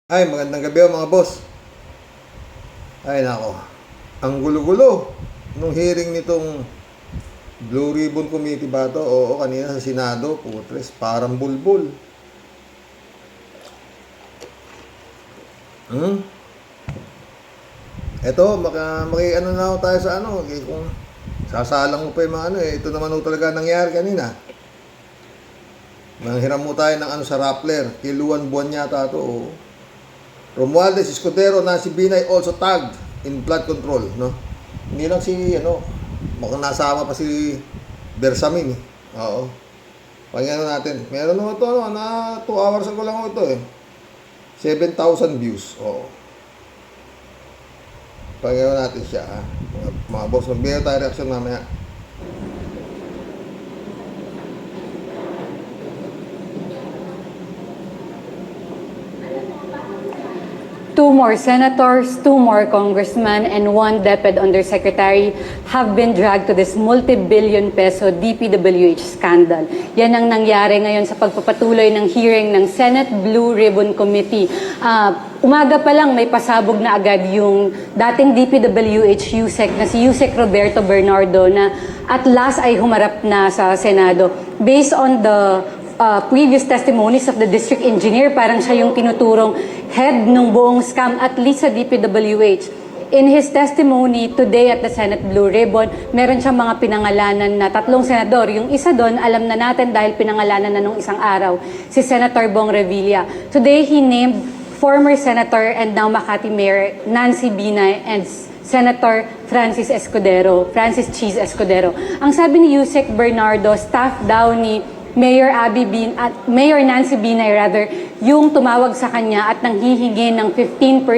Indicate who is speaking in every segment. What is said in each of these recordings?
Speaker 1: Ay, magandang gabi mga boss. Ay, nako. Ang gulo-gulo nung hearing nitong Blue Ribbon Committee ba to? Oo, kanina sa Senado, putres, parang bulbul. Eto, ano na ako tayo sa ano, kung sasalang mo pa yung mga ano ito naman ho talaga nangyari kanina. Manghiram mo tayo ng ano sa Rappler, kiluan buwan yata to, oh. Romualdez Escudero na si Binay also tagged in flood control, no? Hindi lang si, mukhang nasama pa si Bersamin, eh. Oo. Pagyan natin. Meron naman ito, na 2 hours ago lang ito, eh. 7,000 views, oo. Pagyan natin siya, ha. Mga boss, magbigay tayo reaction mamaya.
Speaker 2: Two more senators, 2 more congressmen, and 1 DepEd undersecretary have been dragged to this multi-billion peso DPWH scandal. Yan ang nangyari ngayon sa pagpapatuloy ng hearing ng Senate Blue Ribbon Committee. Umaga pa lang may pasabog na agad yung dating DPWH USEC na si USEC Roberto Bernardo na at last ay humarap na sa Senado. Based on the previous testimonies of the district engineer, parang siya yung tinuturong head ng buong scam, at least sa DPWH. In his testimony today at the Senate Blue Ribbon, meron siyang mga pinangalanan na 3 senador. Yung isa doon, alam na natin dahil pinangalanan na nung isang araw, si Senator Bong Revilla. Today, he named former Senator and now Makati Mayor Nancy Binay and Senator Francis Cheese Escudero. Ang sabi ni Yusek Bernardo, staff daw ni Mayor Nancy Binay yung tumawag sa kanya at nanghihingi ng 15%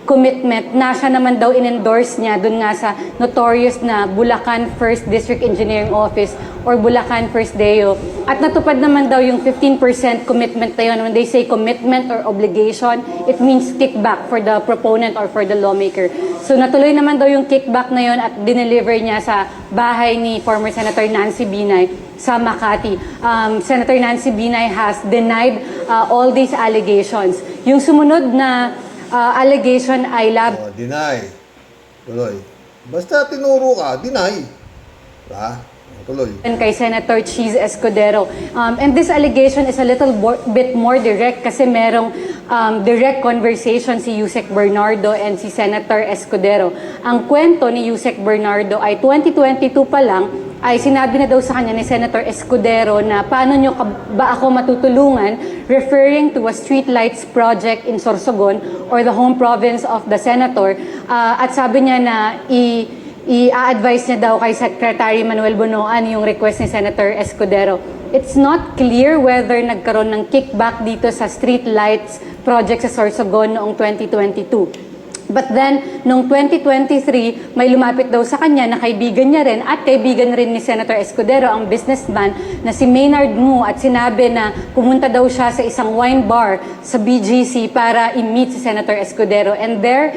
Speaker 2: commitment na siya naman daw in-endorse niya dun nga sa notorious na Bulacan 1st District Engineering Office or Bulacan 1st DEO. At natupad naman daw yung 15% commitment na yun. When they say commitment or obligation, it means kickback for the proponent or for the lawmaker. So natuloy naman daw yung kickback na yun at dineliver niya sa bahay ni former Senator Nancy Binay sa Makati. Senator Nancy Binay has denied all these allegations. Yung sumunod na allegation ay
Speaker 1: deny. Tuloy. Basta tinuro ka, deny. Diba? Tuloy.
Speaker 2: Kay Senator Cheese Escudero. And this allegation is a little bit more direct kasi merong direct conversation si Yusek Bernardo and si Senator Escudero. Ang kwento ni Yusek Bernardo ay 2022 pa lang ay sinabi na daw sa kanya ni Senator Escudero na paano nyo ba ako matutulungan, referring to a streetlights project in Sorsogon or the home province of the Senator. At sabi niya na i-advise niya daw kay Secretary Manuel Bonoan yung request ni Senator Escudero. It's not clear whether nagkaroon ng kickback dito sa streetlights project sa Sorsogon noong 2022. But then, noong 2023, may lumapit daw sa kanya na kaibigan niya rin at kaibigan rin ni Senator Escudero, ang businessman na si Maynard Ngu, at sinabi na pumunta daw siya sa isang wine bar sa BGC para i-meet si Senator Escudero. And there,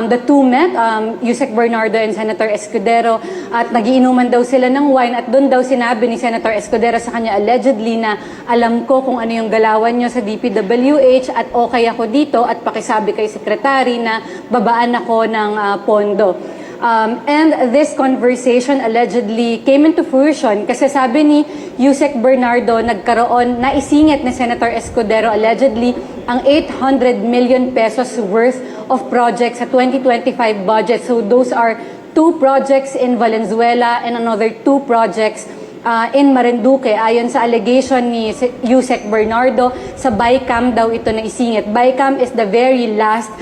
Speaker 2: the two met, Yusek Bernardo and Senator Escudero, at nagiinuman daw sila ng wine at doon daw sinabi ni Senator Escudero sa kanya allegedly na alam ko kung ano yung galawan nyo sa DPWH at okay ako dito at pakisabi kay Secretary na babaan ako ng pondo. And this conversation allegedly came into fruition kasi sabi ni Yusek Bernardo naisingit ni Senator Escudero allegedly ang 800 million pesos worth of projects sa 2025 budget. So those are 2 projects in Valenzuela and another 2 projects in Marinduque. Ayon sa allegation ni Yusek Bernardo, sa BICAM daw ito na isingit. BICAM is the very last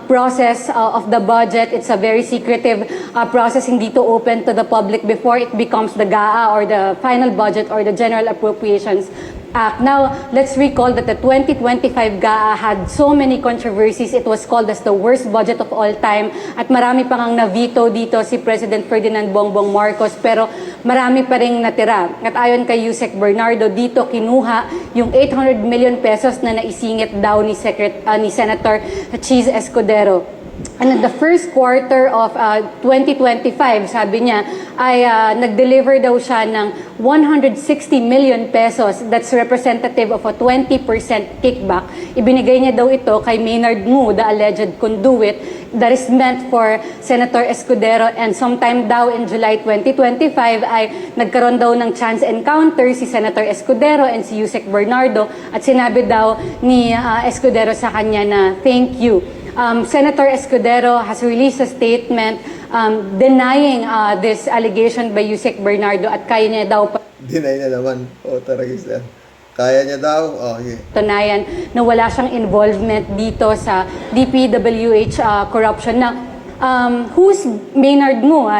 Speaker 2: process of the budget. It's a very secretive process, hindi to open to the public before it becomes the GAA or the final budget or the General Appropriations Act. Now, let's recall that the 2025 GAA had so many controversies. It was called as the worst budget of all time. At marami pang ang na-veto dito si President Ferdinand Bongbong Marcos. Pero marami pa ring natira. At ayon kay Yusek Bernardo, dito kinuha yung 800 million pesos na naisingit daw ni Senator Cheese Escudero. and in the first quarter of 2025, sabi niya, ay nag-deliver daw siya ng 160 million pesos. That's representative of a 20% kickback. Ibinigay niya daw ito kay Maynard Ngu, the alleged conduit, that is meant for Senator Escudero, and sometime daw in July 2025 ay nagkaroon daw ng chance encounter si Senator Escudero and si Yusek Bernardo at sinabi daw ni Escudero sa kanya na thank you. Senator Escudero has released a statement denying this allegation by Yusek Bernardo at kaya niya daw
Speaker 1: Deny na naman. O, taragis yan. Kaya niya daw? O, okay.
Speaker 2: patunayan na wala siyang involvement dito sa DPWH corruption. Now, who's Maynard Ngu?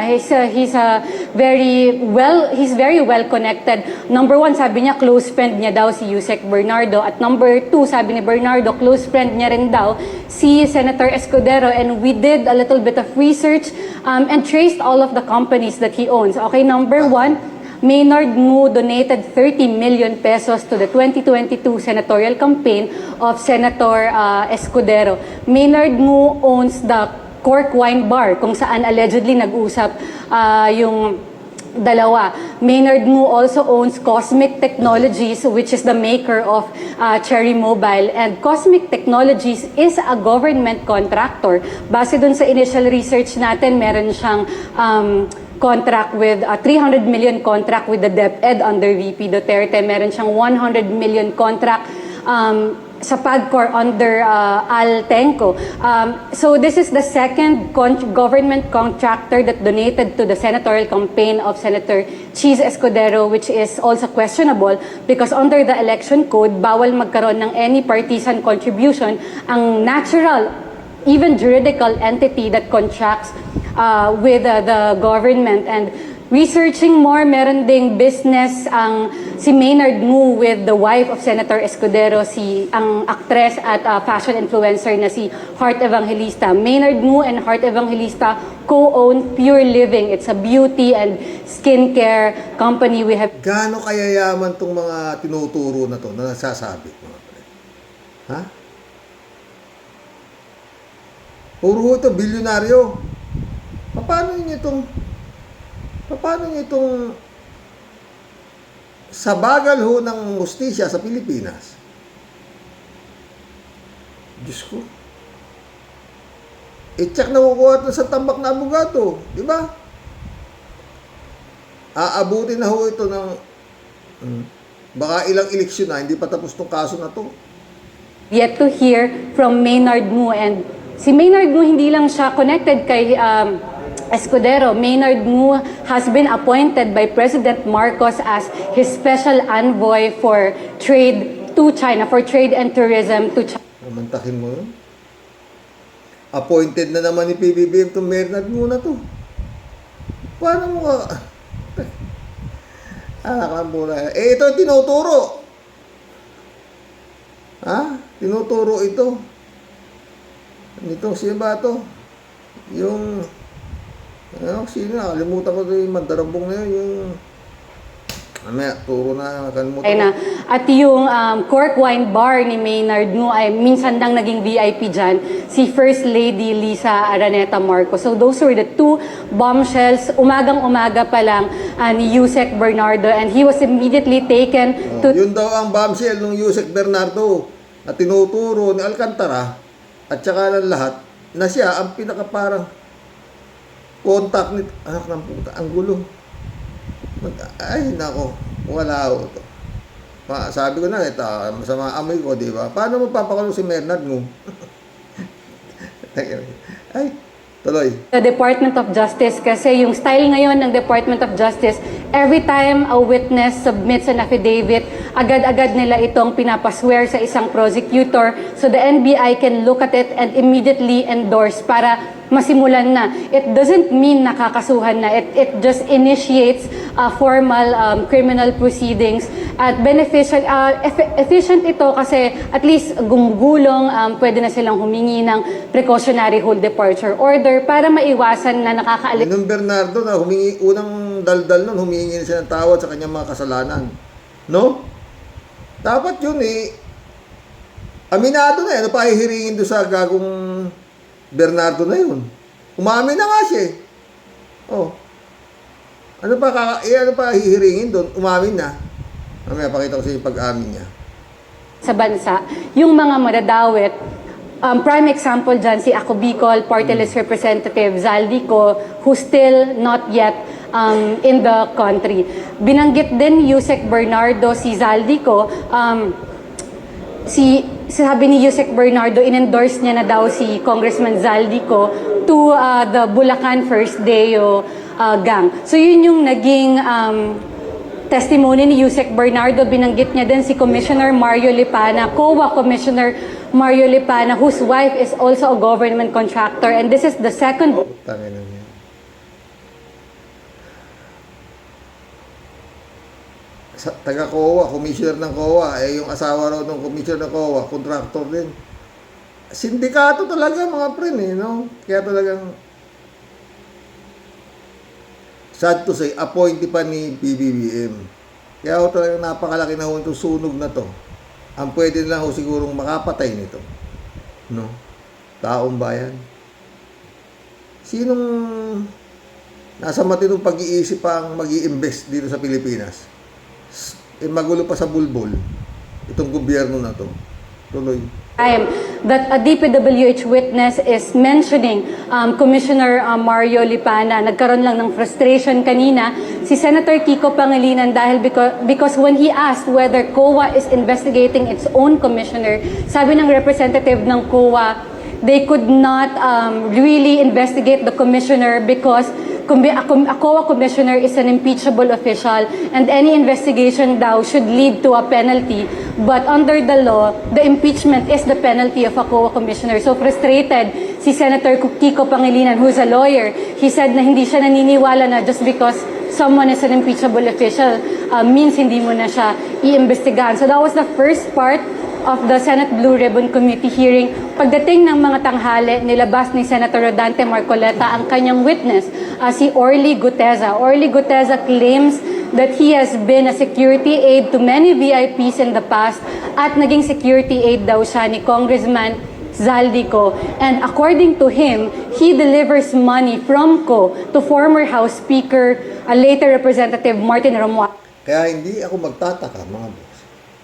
Speaker 2: He's very well connected. Number one, sabi niya close friend niya daw si Yusek Bernardo, at number two, sabi ni Bernardo close friend niya rin daw si Senator Escudero, and we did a little bit of research and traced all of the companies that he owns. Okay, number one, Maynard Ngu donated 30 million pesos to the 2022 senatorial campaign of Senator Escudero. Maynard Ngu owns the Cork Wine Bar, kung saan allegedly nag-usap yung dalawa. Maynard Ngu also owns Cosmic Technologies, which is the maker of Cherry Mobile. And Cosmic Technologies is a government contractor. Base dun sa initial research natin, meron siyang contract with a 300 million contract with the DepEd under VP Duterte. Meron siyang 100 million contract sa PAGCOR under Altenco. So this is the second government contractor that donated to the senatorial campaign of Senator Cheese Escudero, which is also questionable because under the election code, bawal magkaroon ng any partisan contribution. Ang natural, even juridical entity that contracts with the government. And researching more, meron ding business si Maynard Ngu with the wife of Senator Escudero, ang actress at fashion influencer na si Heart Evangelista. Maynard Ngu and Heart Evangelista co-own Pure Living. It's a beauty and skincare company. We have
Speaker 1: Gaano kayayaman tong mga tinuturo na to na nasasabi? Mga pre? Ha? Puro ito, bilyonaryo. Paano niyo itong sa bagal ho ng hustisya sa Pilipinas? Diyos ko. I-check na kukuha ito sa tambak na abogado. Di ba? Aabutin na ho ito ng baka ilang eleksyon na, hindi pa tapos itong kaso na to.
Speaker 2: yet to hear from Maynard Ngu. And si Maynard Ngu, hindi lang siya connected kay Escudero. Maynard Ngu has been appointed by President Marcos as his special envoy for trade to China, for trade and tourism to China.
Speaker 1: Namantakin mo yun. Appointed na naman ni PBBM itong Maynard Ngu na to. Paano mo ka... muna. Ito tinuturo. Ha? Tinuturo ito. Itong sino ba ito? Yung... sino na? Kalimutan ko ito yung mandarabong na yun. Yung... turo na. Kalimutan ko.
Speaker 2: At yung Cork Wine Bar ni Maynard Ngu ay minsan lang naging VIP dyan, si First Lady Lisa Araneta Marcos. So those were the two bombshells. Umagang-umaga pa lang ni Yusek Bernardo, and he was immediately taken to...
Speaker 1: Yun daw ang bombshell ng Yusek Bernardo na tinuturo ni Alcantara at saka ng lahat na siya ang pinakaparang contact ni... Anak ng puta, ang gulo. Ay, nako, wala ako to. Sabi ko na, ito, masama amoy ko, di ba? Paano mo papakulong si Maynard Ngu? Ay, tuloy.
Speaker 2: The Department of Justice, kasi yung style ngayon ng Department of Justice, every time a witness submits an affidavit, agad-agad nila itong pinapaswear sa isang prosecutor, so the NBI can look at it and immediately endorse para masimulan na. It doesn't mean nakakasuhan na. It just initiates formal criminal proceedings at efficient ito kasi at least gumugulong, pwede na silang humingi ng precautionary hold departure order para maiwasan na nakakaalis.
Speaker 1: Nung Bernardo na humingi, unang daldal nun, humingi na siya ng tawad sa kanyang mga kasalanan. No? Dapat yun aminado na. Ano pa hihiringin doon sa gagong Bernardo na yun. Umamin na nga siya eh. Oh. Ano pa hihiringin doon? Umamin na. Mamaya pakita ko sa yung pag-amin niya.
Speaker 2: Sa bansa, yung mga madadawit, prime example dyan, si Ako Bicol, Party List Representative Zaldico, who's still not yet in the country. Binanggit din ni Yusek Bernardo si Zaldico, sabi ni Yusek Bernardo, in-endorse niya na daw si Congressman Zaldico to the Bulacan First Deo gang. So yun yung naging testimony ni Yusek Bernardo. Binanggit niya din si Commissioner Mario Lipana, COA Commissioner Mario Lipana, whose wife is also a government contractor. And this is the second...
Speaker 1: Tangin na niya. Taga-COA, commissioner ng COA, yung asawa raw ng commissioner ng COA, contractor din. Sindikato talaga mga friend no? Kaya talagang sad to say, appointee pa ni PBBM. Kaya ho talagang napakalaki na ho itong sunog na to. Ang pwede lang ho sigurong makapatay nito. No? Taong bayan. Sinong nasa matinong pag-iisip ang mag-i-invest dito sa Pilipinas? Magulo pa sa bulbol itong gobyerno na to. Tuloy.
Speaker 2: Time that a DPWH witness is mentioning Commissioner Mario Lipana. Nagkaroon lang ng frustration kanina si Senator Kiko Pangilinan dahil because when he asked whether COA is investigating its own commissioner, sabi ng representative ng COA, they could not really investigate the commissioner because a COA commissioner is an impeachable official and any investigation daw should lead to a penalty. But under the law, the impeachment is the penalty of a COA commissioner. So frustrated si Senator Kiko Pangilinan, who's a lawyer. He said na hindi siya naniniwala na just because someone is an impeachable official means hindi mo na siya iimbestigahan. So that was the first part of the Senate Blue Ribbon Committee hearing. Pagdating ng mga tanghali, nilabas ni Senator Rodante Marcoleta ang kanyang witness, si Orly Guteza. Orly Guteza claims that he has been a security aide to many VIPs in the past at naging security aide daw siya ni Congressman Zaldico. And according to him, he delivers money from CO to former House Speaker, later Representative Martin Romualdez.
Speaker 1: Kaya hindi ako magtataka, mga boss.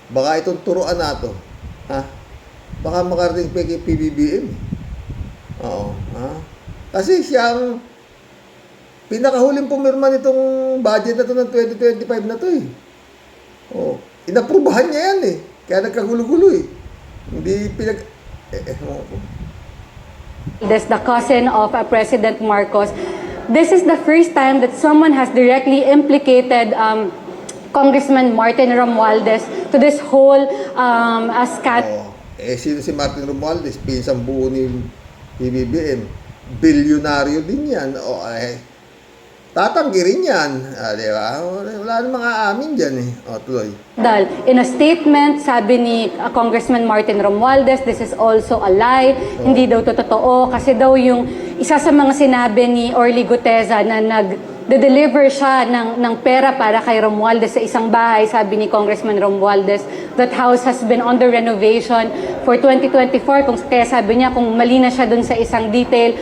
Speaker 1: Baka itong turuan na to, ha? Baka makarating pa kay PBBM. Oo, ha? Kasi siyang pinakahuling pumirma nitong budget na to ng 2025 na to eh. Oh, inaprubahan niya yan eh. Kaya nagkagulo-gulo eh. Hindi
Speaker 2: This the cousin of President Marcos. This is the first time that someone has directly implicated Congressman Martin Romualdez to this whole scandal.
Speaker 1: Sino si Martin Romualdez? Pinsang buo ni PBBM. Bilyonaryo din yan. Tatanggi rin yan. Di ba? Wala namang aamin dyan eh. Tuloy.
Speaker 2: In a statement, sabi ni Congressman Martin Romualdez, this is also a lie. Hindi daw to totoo. Kasi daw yung isa sa mga sinabi ni Orly Guteza na nag-deliver siya ng pera para kay Romualdez sa isang bahay, sabi ni Congressman Romualdez, that house has been under renovation for 2024. Kaya sabi niya, kung mali na siya dun sa isang detail,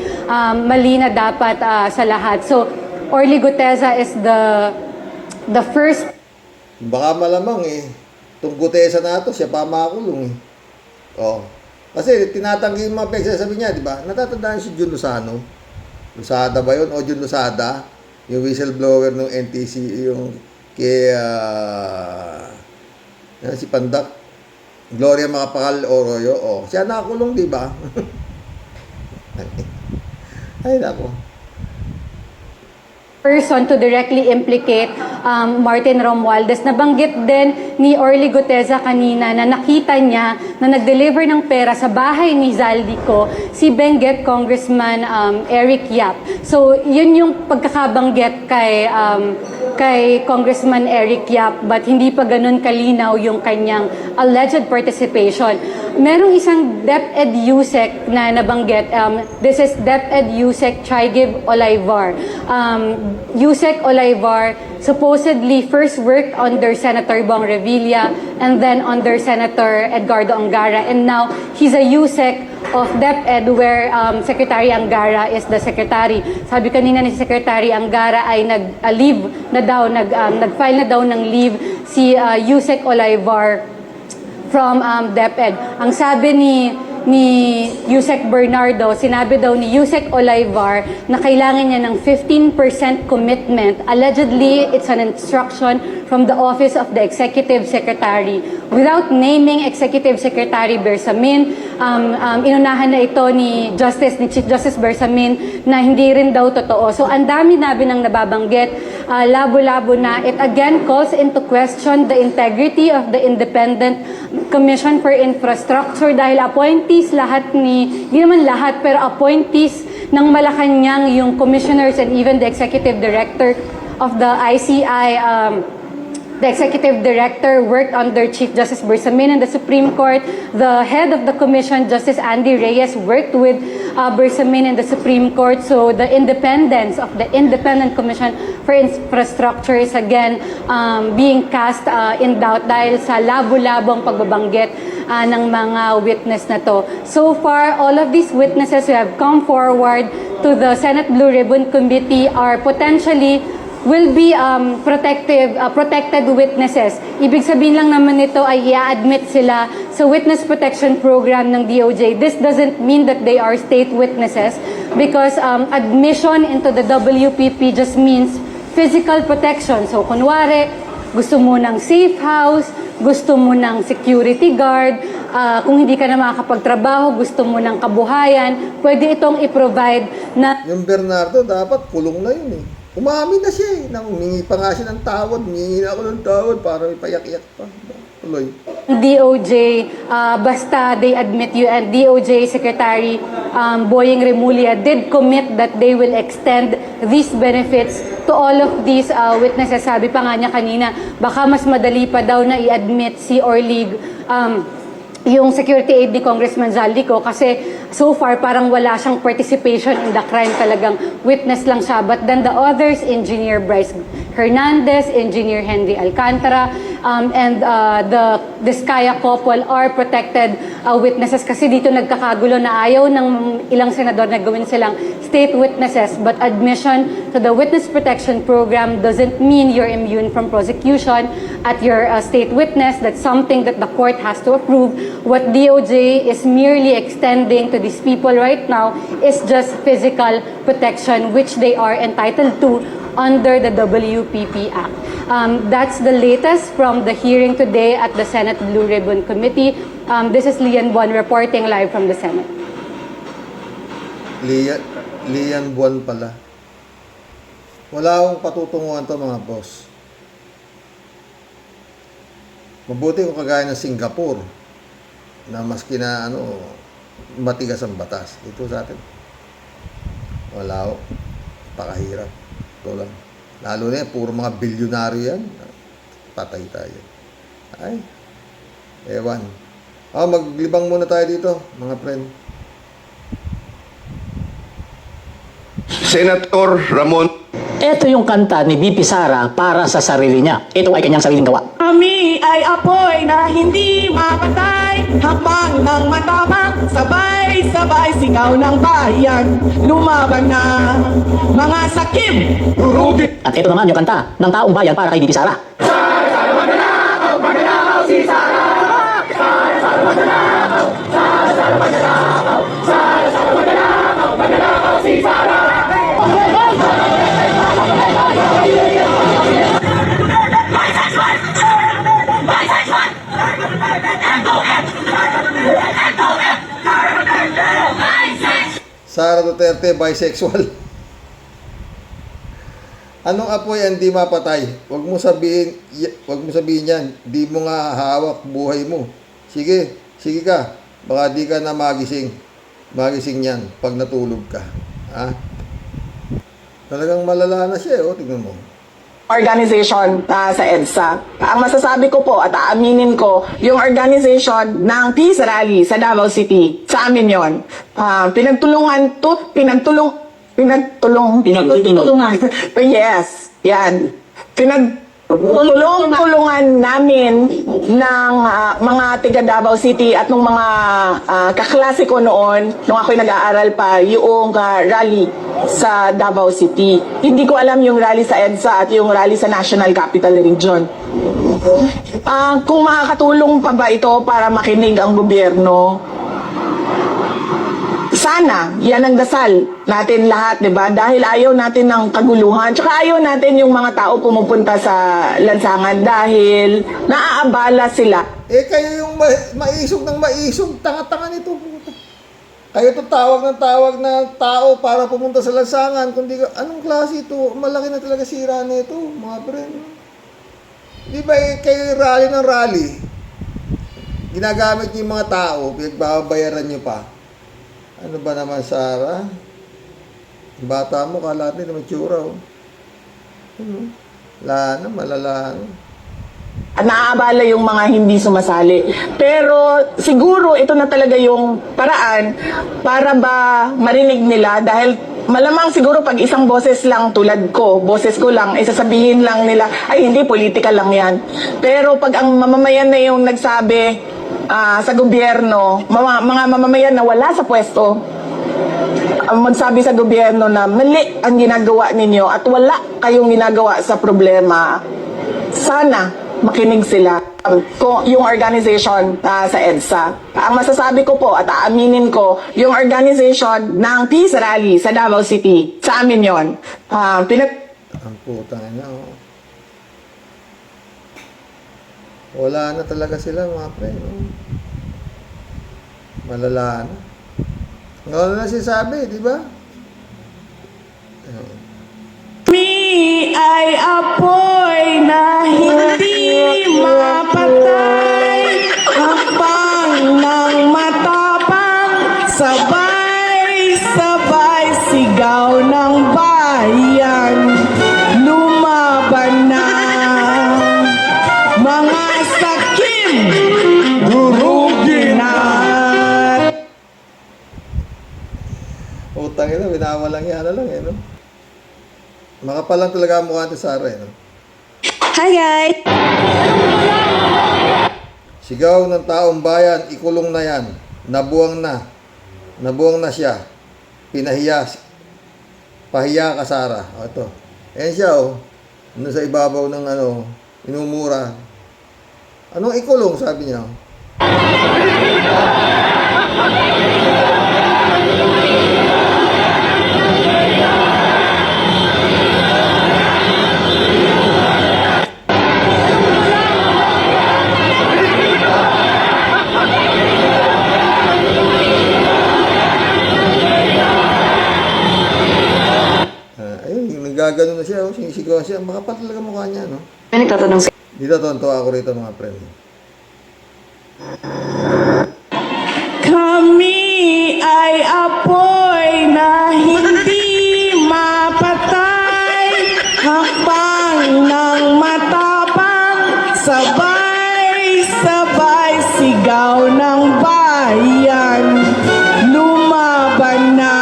Speaker 2: mali na dapat sa lahat. So, Orly Guteza is the first.
Speaker 1: Baka malamang eh, itong Guteza na ito, siya pa makulong eh. Kasi tinatanggi yung mga pagsasabi niya, di ba? Natatandaan si Jun Lozano. Lozada ba yun? O Jun Lozada? Yung whistleblower ng NTC, yung kay si Pandak, Gloria Macapagal Oroyo. Siya nakakulong, di ba? Ay, nako.
Speaker 2: Person to directly implicate Martin Romualdez. Nabanggit din ni Orly Guteza kanina na nakita niya na nag-deliver ng pera sa bahay ni Zaldico si Benguet Congressman Eric Yap. So, yun yung pagkakabanggit kay Congressman Eric Yap, but hindi pa ganun kalinaw yung kanyang alleged participation. Merong isang DepEd Yusek na nabanggit. This is DepEd Yusek Chaigib Olayvar. Yusek Olayvar supposedly first worked under Senator Bong Revilla and then under Senator Edgardo Angara, and now he's a USEC of DepEd where Secretary Angara is the secretary. Sabi kanina ni Secretary Angara ay nag-leave na daw, nag-file na daw ng leave si USEC Olivar from DepEd. Ang sabi ni Yusek Bernardo, sinabi daw ni Yusek Olivar na kailangan niya ng 15% commitment. Allegedly, it's an instruction from the Office of the Executive Secretary. Without naming Executive Secretary Bersamin, inunahan na ito ni Chief Justice Bersamin na hindi rin daw totoo. So, ang dami-dami nang nababanggit, labo-labo na. It again calls into question the integrity of the Independent Commission for Infrastructure dahil appointees hindi naman lahat, pero appointees ng Malacanang yung commissioners and even the executive director of the ICI. The executive director worked under Chief Justice Bersamin in the Supreme Court. The head of the commission, Justice Andy Reyes, worked with Bersamin in the Supreme Court. So the independence of the Independent Commission for Infrastructure is again being cast in doubt dahil sa labo-labong pagbabanggit ng mga witness na to. So far, all of these witnesses who have come forward to the Senate Blue Ribbon Committee are potentially will be protected witnesses. Ibig sabihin lang naman nito ay i-admit sila sa witness protection program ng DOJ. This doesn't mean that they are state witnesses because admission into the WPP just means physical protection. So kunwari, gusto mo ng safe house, gusto mo ng security guard, kung hindi ka na makakapagtrabaho, gusto mo ng kabuhayan, pwede itong i-provide na...
Speaker 1: Yung Bernardo, dapat kulong na yun eh. Umamin na siya eh. Humingi pa nga siya ng tawad. Humingi na ako ng tawad para ipayak-iyak pa. Tuloy.
Speaker 2: DOJ, basta they admit you, and DOJ Secretary Boying Remulla did commit that they will extend these benefits to all of these witnesses. Sabi pa nga niya kanina, baka mas madali pa daw na i-admit si Orlig yung security aid ni Congressman Zaldico kasi so far parang wala siyang participation in the crime, talagang witness lang siya. But then the others, Engineer Bryce Hernandez, Engineer Henry Alcantara, and the Vizcaya couple are protected witnesses kasi dito nagkakagulo na ayaw ng ilang senador na gawin silang state witnesses, but admission to the witness protection program doesn't mean you're immune from prosecution at your state witness. That's something that the court has to approve. What DOJ is merely extending to these people right now is just physical protection, which they are entitled to under the WPP Act. That's the latest from the hearing today at the Senate Blue Ribbon Committee. This is Lian Buon reporting live from the Senate.
Speaker 1: Lian Buon pala. Wala akong patutunguhan to mga boss. Mabuti kung kagaya ng Singapore na maski na matigas ang batas. Dito sa atin, wala ako. Pakahirap. Ito lang. Lalo na yan, puro mga bilyonaryo yan. Patay tayo. Ay, ewan. Maglibang muna tayo dito, mga friend.
Speaker 3: Senator Ramon.
Speaker 4: Ito yung kanta ni BP Sara para sa sarili niya. Ito ay kanyang sariling gawa.
Speaker 5: Kami ay apoy na hindi mapatay, hakbang ng matama, sabay-sabay sigaw ng bayan, lumaban na mga sakib, durugin.
Speaker 4: At ito naman yung kanta ng taong bayan para kay BP Sara.
Speaker 5: Sara, magnanakaw, magnanakaw si Sara. Sara, magnanakaw, Sara, magnanakaw, Sara, magnanakaw, magnanakaw si Sara.
Speaker 1: Sara Duterte, bisexual. Anong apoy ang di mapatay? Huwag mo sabihin yan. Di mo nga hawak buhay mo. Sige ka. Baka di ka na magising. Magising yan pag natulog ka. Ha? Talagang malala na siya, tingnan mo.
Speaker 5: Organization sa EDSA. Ang masasabi ko po at aaminin ko, yung organization ng Peace Rally sa Davao City, sa amin yon. Pinagtulungan. Yes, yan. Pinagtulong-tulungan namin ng mga tiga Davao City at ng mga kaklase ko noon, nung ako'y nag-aaral pa, yung rally sa Davao City. Hindi ko alam yung rally sa EDSA at yung rally sa National Capital Region. Kung makakatulong pa ba ito para makinig ang gobyerno, sana, yan ang dasal natin lahat, di ba? Dahil ayaw natin ng kaguluhan. Tsaka ayaw natin yung mga tao pumupunta sa lansangan dahil naaabala sila.
Speaker 1: Kayo yung maisog ng maisog, tanga-tanga nito. Puta. Kayo to tawag na tao para pumunta sa lansangan. Kundi anong klase ito? Malaki na talaga sira nito, mga friend. Di ba kayo rally ng rally? Ginagamit niyo yung mga tao, pinagbabayaran niyo pa. Ano ba naman, Sarah? Bata mo, kala natin na matsura, oh. Malala.
Speaker 5: Naaabala yung mga hindi sumasali. Pero siguro ito na talaga yung paraan para ba marinig nila dahil malamang siguro pag isang boses lang tulad ko, boses ko lang, sasabihin lang nila, ay hindi, politika lang yan. Pero pag ang mamamayan na yung nagsabi, sa gobyerno, mga mamamayan na wala sa pwesto, magsabi sa gobyerno na mali ang ginagawa ninyo at wala kayong ginagawa sa problema, sana makinig sila. Yung organization sa EDSA. Ang masasabi ko po at aaminin ko, yung organization ng Peace Rally sa Davao City, sa amin yun.
Speaker 1: Ang putang ina, oh. Wala na talaga sila, mga pre. No? Malala na. Ngayon na sinasabi, di ba?
Speaker 5: Kami ay apoy na hindi mapatay, hakbang ng matapang, sabay-sabay sigaw ng bayan, lumaban na mga sakim, durugin na.
Speaker 1: Utang ina, binawalang yan na lang, eh, no? Makapal lang talaga ang mukha ni Sarah, eh, no?
Speaker 5: Hi guys!
Speaker 1: Sigaw ng taong bayan, ikulong na yan. Nabuwang na. Nabuwang na siya. Pinahiya. Pahiya ka, Sarah. O, ito. Ayan siya, oh. Ano sa ibabaw ng, inumura. Anong ikulong, sabi niya? Gagano na siya, oh. Sinisigaw siya. Makapal talaga mukha niya, no?
Speaker 3: May nagtatanong sa
Speaker 1: Dito, tonto ako rito, mga friend.
Speaker 5: Kami ay apoy na hindi mapatay, hakbang ng matapang, sabay-sabay sigaw ng bayan, lumaban na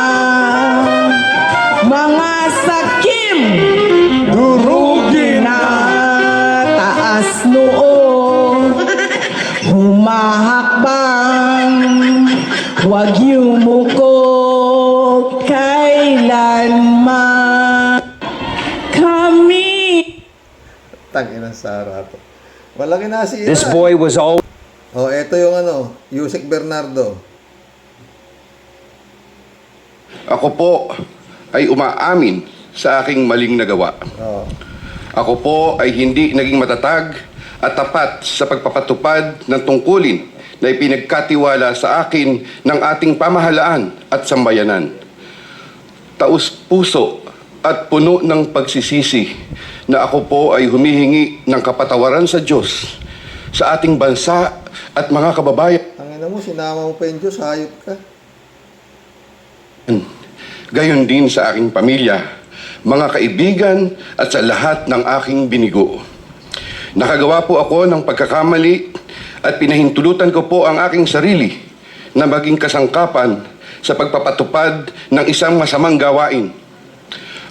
Speaker 5: mga sakim, durugin na, taas noo, humahakbang, huwag yumuko kailanman. Kami
Speaker 1: Tangin ng Sarah to. Malaki na si
Speaker 6: This boy was all
Speaker 1: Oh, eto yung Yusek Bernardo.
Speaker 7: Ako po ay umaamin sa aking maling nagawa.
Speaker 1: Oh.
Speaker 7: Ako po ay hindi naging matatag at tapat sa pagpapatupad ng tungkulin na ipinagkatiwala sa akin ng ating pamahalaan at sambayanan. Taus puso at puno ng pagsisisi na ako po ay humihingi ng kapatawaran sa Diyos, sa ating bansa at mga kababayan.
Speaker 1: Ang ina mo, sinama mo pa yung Diyos, hayop ka.
Speaker 7: Gayon din sa aking pamilya, mga kaibigan at sa lahat ng aking binigo. Nakagawa po ako ng pagkakamali at pinahintulutan ko po ang aking sarili na maging kasangkapan sa pagpapatupad ng isang masamang gawain.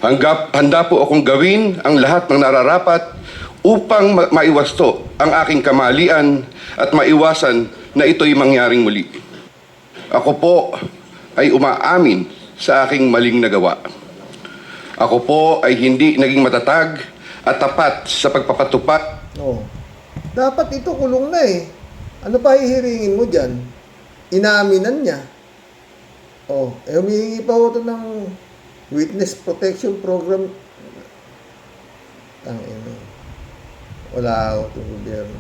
Speaker 7: Handa po akong gawin ang lahat ng nararapat upang maiwasto ang aking kamalian at maiwasan na ito'y mangyaring muli. Ako po ay umaamin sa aking maling nagawa. Ako po ay hindi naging matatag at tapat sa pagpapatupad.
Speaker 1: Oh. Dapat ito kulong na eh. Ano pa hihiringin mo dyan? Inaaminan niya. Oh, humihingi pa ho ito ng witness protection program. Wala ho itong gobyerno.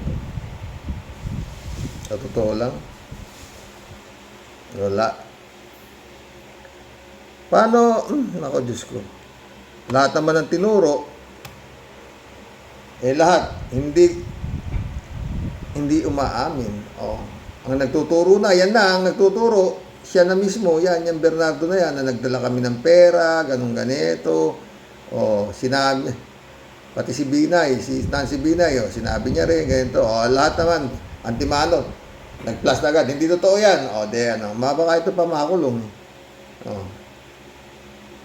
Speaker 1: Sa totoo lang. Wala. Paano? Nako, Diyos ko. Lahat naman ng tinuro, lahat, hindi umaamin. Oh. Ang nagtuturo na, yan na, ang nagtuturo, siya na mismo, yan, yung Bernardo na yan, na nagdala kami ng pera, ganun ganito. Oh, sinabi, pati si Binay, si Nancy Binay, oh, sinabi niya rin, ganito. Oh, lahat naman, antimanot. Nag-plus na agad, hindi totoo yan. Oh, mabaka ito pa makakulong. Oh.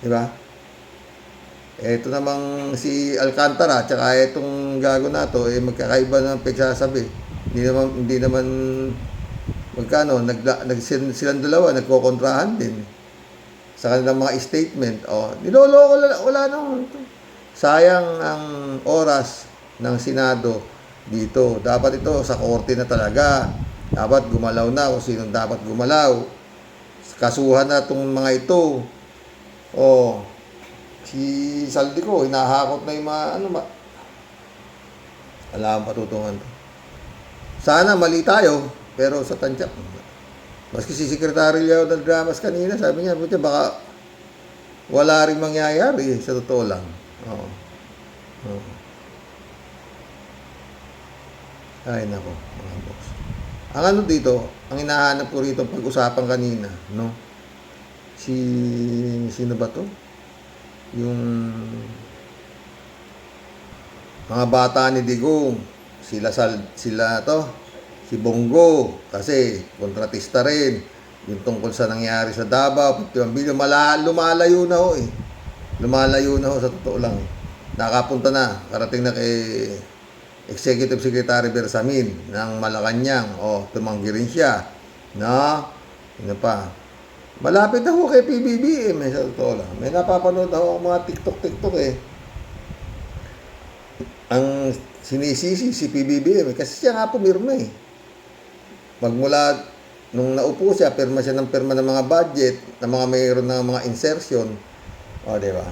Speaker 1: Diba? Ito namang si Alcantara, tsaka itong gago na to, magkakaiba ng pagsasabi. Hindi naman magkano, silang dalawa, nagkokontrahan din sa kanilang mga statement. Oh, niloloko, wala naman. Sayang ang oras ng Senado dito. Dapat ito sa korte na talaga. Dapat gumalaw na kung sinong dapat gumalaw. Kasuhan na itong mga ito. Oh, si Saldico, hinahakot na yung mga, alam patutungan to. Sana mali tayo, pero sa tansyak. Maski si Secretary Leo del Dramas kanina, sabi niya, baka wala rin mangyayari, sa totoo lang. Oo. Oo. Ay, nako, mga boss. Ang ano dito, ang hinahanap ko rito pag-usapan kanina, no? Sino ba to? Yung mga bata ni Digong, sila to, si Bongo, kasi kontratista rin, yung tungkol sa nangyari sa Davao, 51 billion, lumalayo na ho eh. Lumalayo na ho, sa totoo lang. Nakapunta na, karating na kay Executive Secretary Bersamin ng Malacanang, tumanggi rin siya. No? Ano pa? Malapit na ho kay PBBM, sa totoo lang. May napapanood ako mga TikTok eh. Ang sinisisi si PBBM, kasi siya nga pumirma eh. Magmula nung naupo siya, pirma siya ng mga budget, ng mga mayroon ng mga insertion. O, di ba?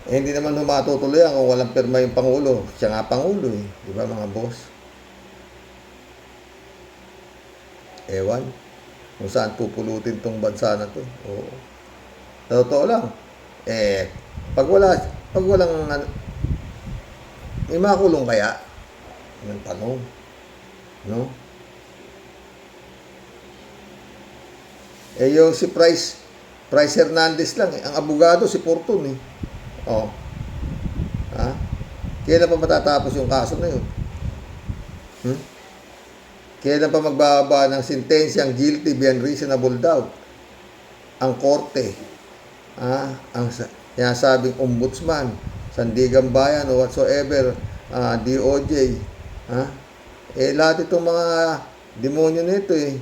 Speaker 1: Hindi naman humatutuloy kung walang pirma yung Pangulo. Siya nga Pangulo eh. Di ba mga boss? Ewan. Kung saan pupulutin tong bansa na to. Oo. Sa totoo lang. Pag walang may makulong kaya? Yung tanong. No? Yung si Price Hernandez lang eh. Ang abogado si Fortun eh. Oh. Ha? Kailan pa matatapos yung kaso na yun? Kailan pa magbababa ng sentensyang guilty beyond reasonable doubt? Ang korte, ang sinasabing ombudsman, Sandigan Bayan o whatsoever, DOJ, lahat itong mga demonyo nito eh,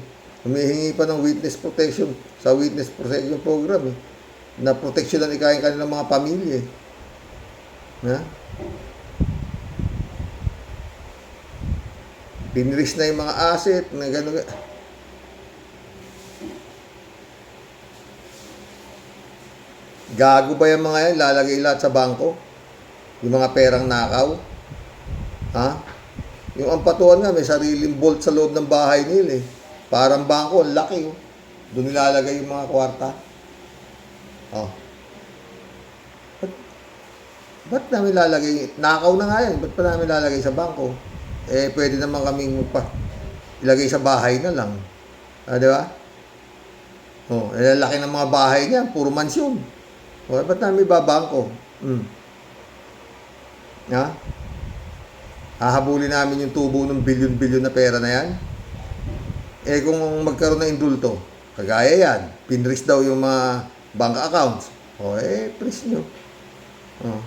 Speaker 1: humihingi pa ng witness protection sa witness protection program eh, na proteksyonan ikain kanilang mga pamilya eh. Pinris na yung mga asset na gano'n. Gago ba yung mga yan? Lalagay lahat sa bangko? Yung mga perang nakaw? Yung ampatuan nga, may sariling vault sa loob ng bahay nila eh. Parang bangko, ang laki oh. Doon nilalagay yung mga kwarta. Ba't namin lalagay? Nakaw na nga yan. Ba't pa namin lalagay sa bangko? Pwede naman kaming ilagay sa bahay na lang. Di ba? Laki ng mga bahay niya, puro mansyon. Ba't namin babangko? Hahabulin namin yung tubo ng bilyon-bilyon na pera na yan? Kung magkaroon ng indulto, kagaya yan, pinris daw yung mga bank accounts. Freeze nyo. Oh.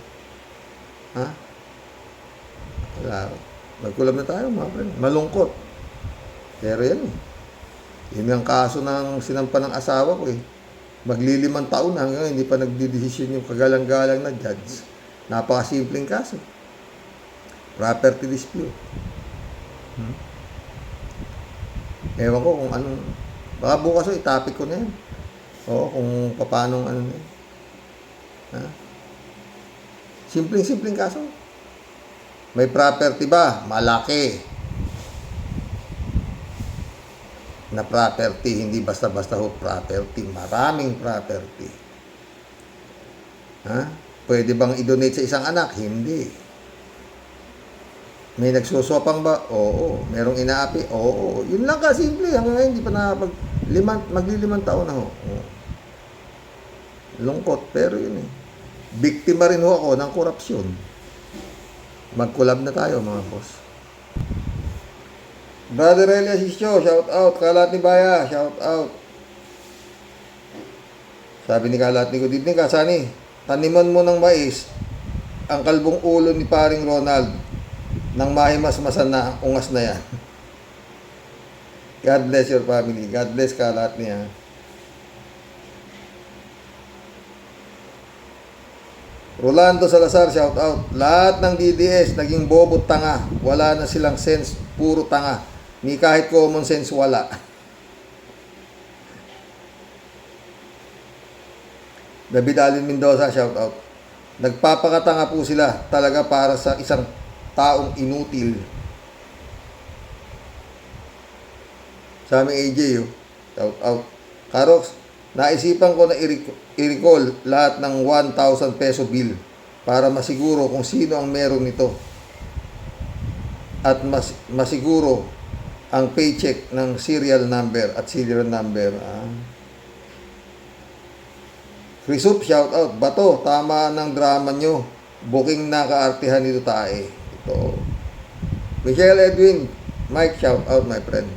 Speaker 1: Ha? Wala. Nagkulab na tayo, mga friend. Malungkot. Pero yan eh. Yun ang kaso ng sinampa ng asawa ko eh. Maglilimang taon na hanggang hindi pa nagdidesisyon yung kagalang-galang na judge. Napakasimpleng kaso. Property dispute. Ewan ko kung anong... Baka bukas o itapik ko na yan. Oo, kung paano ano na yan. Ha? Simpleng kaso. May property ba? Malaki. Na property, hindi basta-basta ho property. Maraming property. Ha? Pwede bang i-donate sa isang anak? Hindi. May nagsuswapang ba? Oo. Merong inaapi? Oo. Yun lang ka, simple. Hanggang ngayon, hindi pa maglilimang taon na ho. Oo. Lungkot, pero yun eh. Biktima rin ho ako ng korupsyon. Mag-collab na tayo, mga boss. Brother Elias Isyo, shout out. Kalat ni Baya, shout out. Sabi ni Kalat ni Good evening, Kasani. Taniman mo ng mais ang kalbong ulo ni paring Ronald nang mahimasmasan na ungas na yan. God bless your family. God bless Kalat niya. Rolando Salazar, shout out. Lahat ng DDS naging bobo tanga. Wala na silang sense, puro tanga. Ni kahit common sense wala. David Allen Mendoza, shout out. Nagpapakatanga po sila talaga para sa isang taong inutil. Sa aming AJ, shout out. Karox, naisipan ko na i-recall lahat ng 1,000 peso bill para masiguro kung sino ang meron nito. At masiguro ang paycheck ng serial number at serial number. Frisup, shout out. Bato, tama ng drama nyo. Booking na kaartihan nito tae. Ito. Michelle Edwin, Mike, shout out my friend.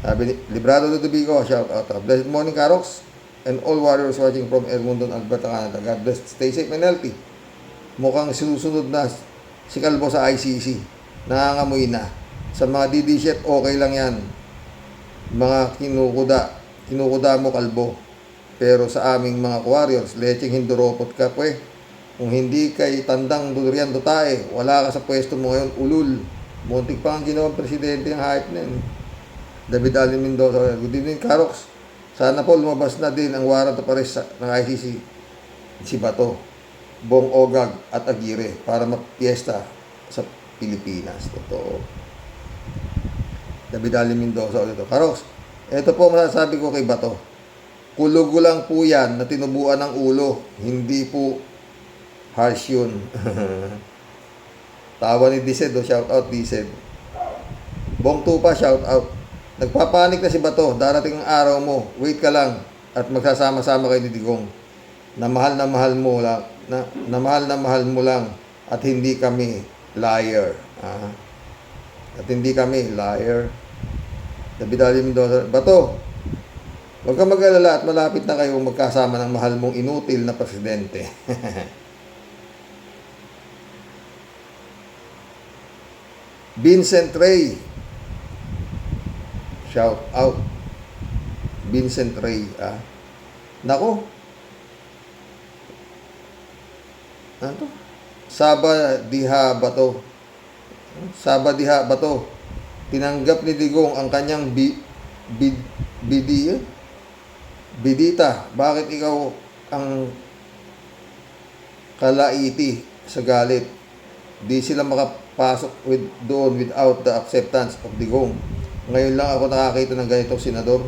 Speaker 1: Sabi ni Librado Ludovico, shout out. Blessed morning, Karox. And all warriors watching from Edmonton, Alberta, Canada. God bless. Stay safe and healthy. Mukhang susunod na si Kalbo sa ICC. Nangangamoy na. Sa mga DD-shit, okay lang yan. Mga kinukuda mo, Kalbo. Pero sa aming mga warriors, lecheng hinduropot ka, pwe. Kung hindi kay tandang durian dotae, wala ka sa pwesto mo ngayon, ulul. Muntik pa ang ginawang presidente ng hype na yun. David Allen Mendoza, good evening, Karox. Sana po lumabas na din ang warrant of arrest ng ICC si Bato, Bong Ogag at Aguirre para mapiesta sa Pilipinas. Totoo. David Allen Mendoza ulit. Karox, ito po masasabi ko kay Bato. Kulugo lang po yan na tinubuan ng ulo. Hindi po harsh yun. Tawa ni Diced, shout out Diced. Bong Tupa, shout out. Nagpapanik na si Bato, darating ang araw mo, wait ka lang, at magsasama-sama kayo ni Digong. Na mahal mo lang, na mahal mo lang, at hindi kami liar. At hindi kami liar. David Ali Mendoza, Bato, huwag kang mag-alala at malapit na kayong magkasama ng mahal mong inutil na presidente. Vincent Ray, shout out. Vincent Ray, Nako. Ano to? Saba Diha Bato. Tinanggap ni Digong ang kanyang bidita. Bakit ikaw ang kalaiti sa galit? Di sila makapasok doon without the acceptance of Digong. Ngayon lang ako nakakita ng ganitong senador.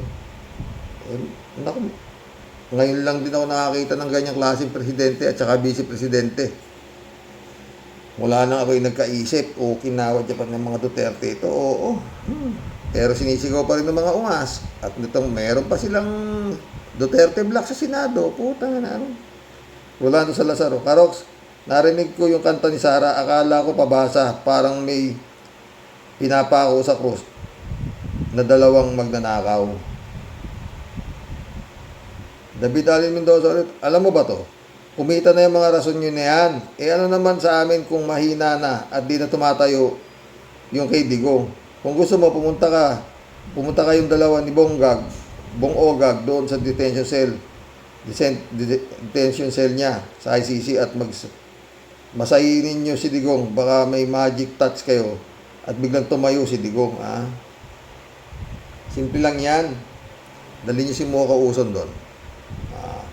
Speaker 1: Ngayon lang din ako nakakita ng ganyang klaseng presidente at saka vice-presidente. Wala na ako yung nagkaisip o kinawad pa ng mga Duterte ito. Oo. Pero sinisigaw pa rin ng mga ungas. At nitong meron pa silang Duterte Black sa Senado. Putang na. Rolando Salazar. Karox, narinig ko yung kanta ni Sara. Akala ko pabasa. Parang may pinapako sa krus na dalawang magnanakaw. David Allen Mendoza ulit. Alam mo ba to? Kumita na yung mga rason nyo na yan. Ano naman sa amin kung mahina na at di na tumatayo yung kay Digong. Kung gusto mo, pumunta kayong dalawa ni Bong Ogag doon sa detention cell. Detention cell niya sa ICC at masainin nyo si Digong. Baka may magic touch kayo at biglang tumayo si Digong. Simple lang yan. Dali nyo si Mocha Uson doon.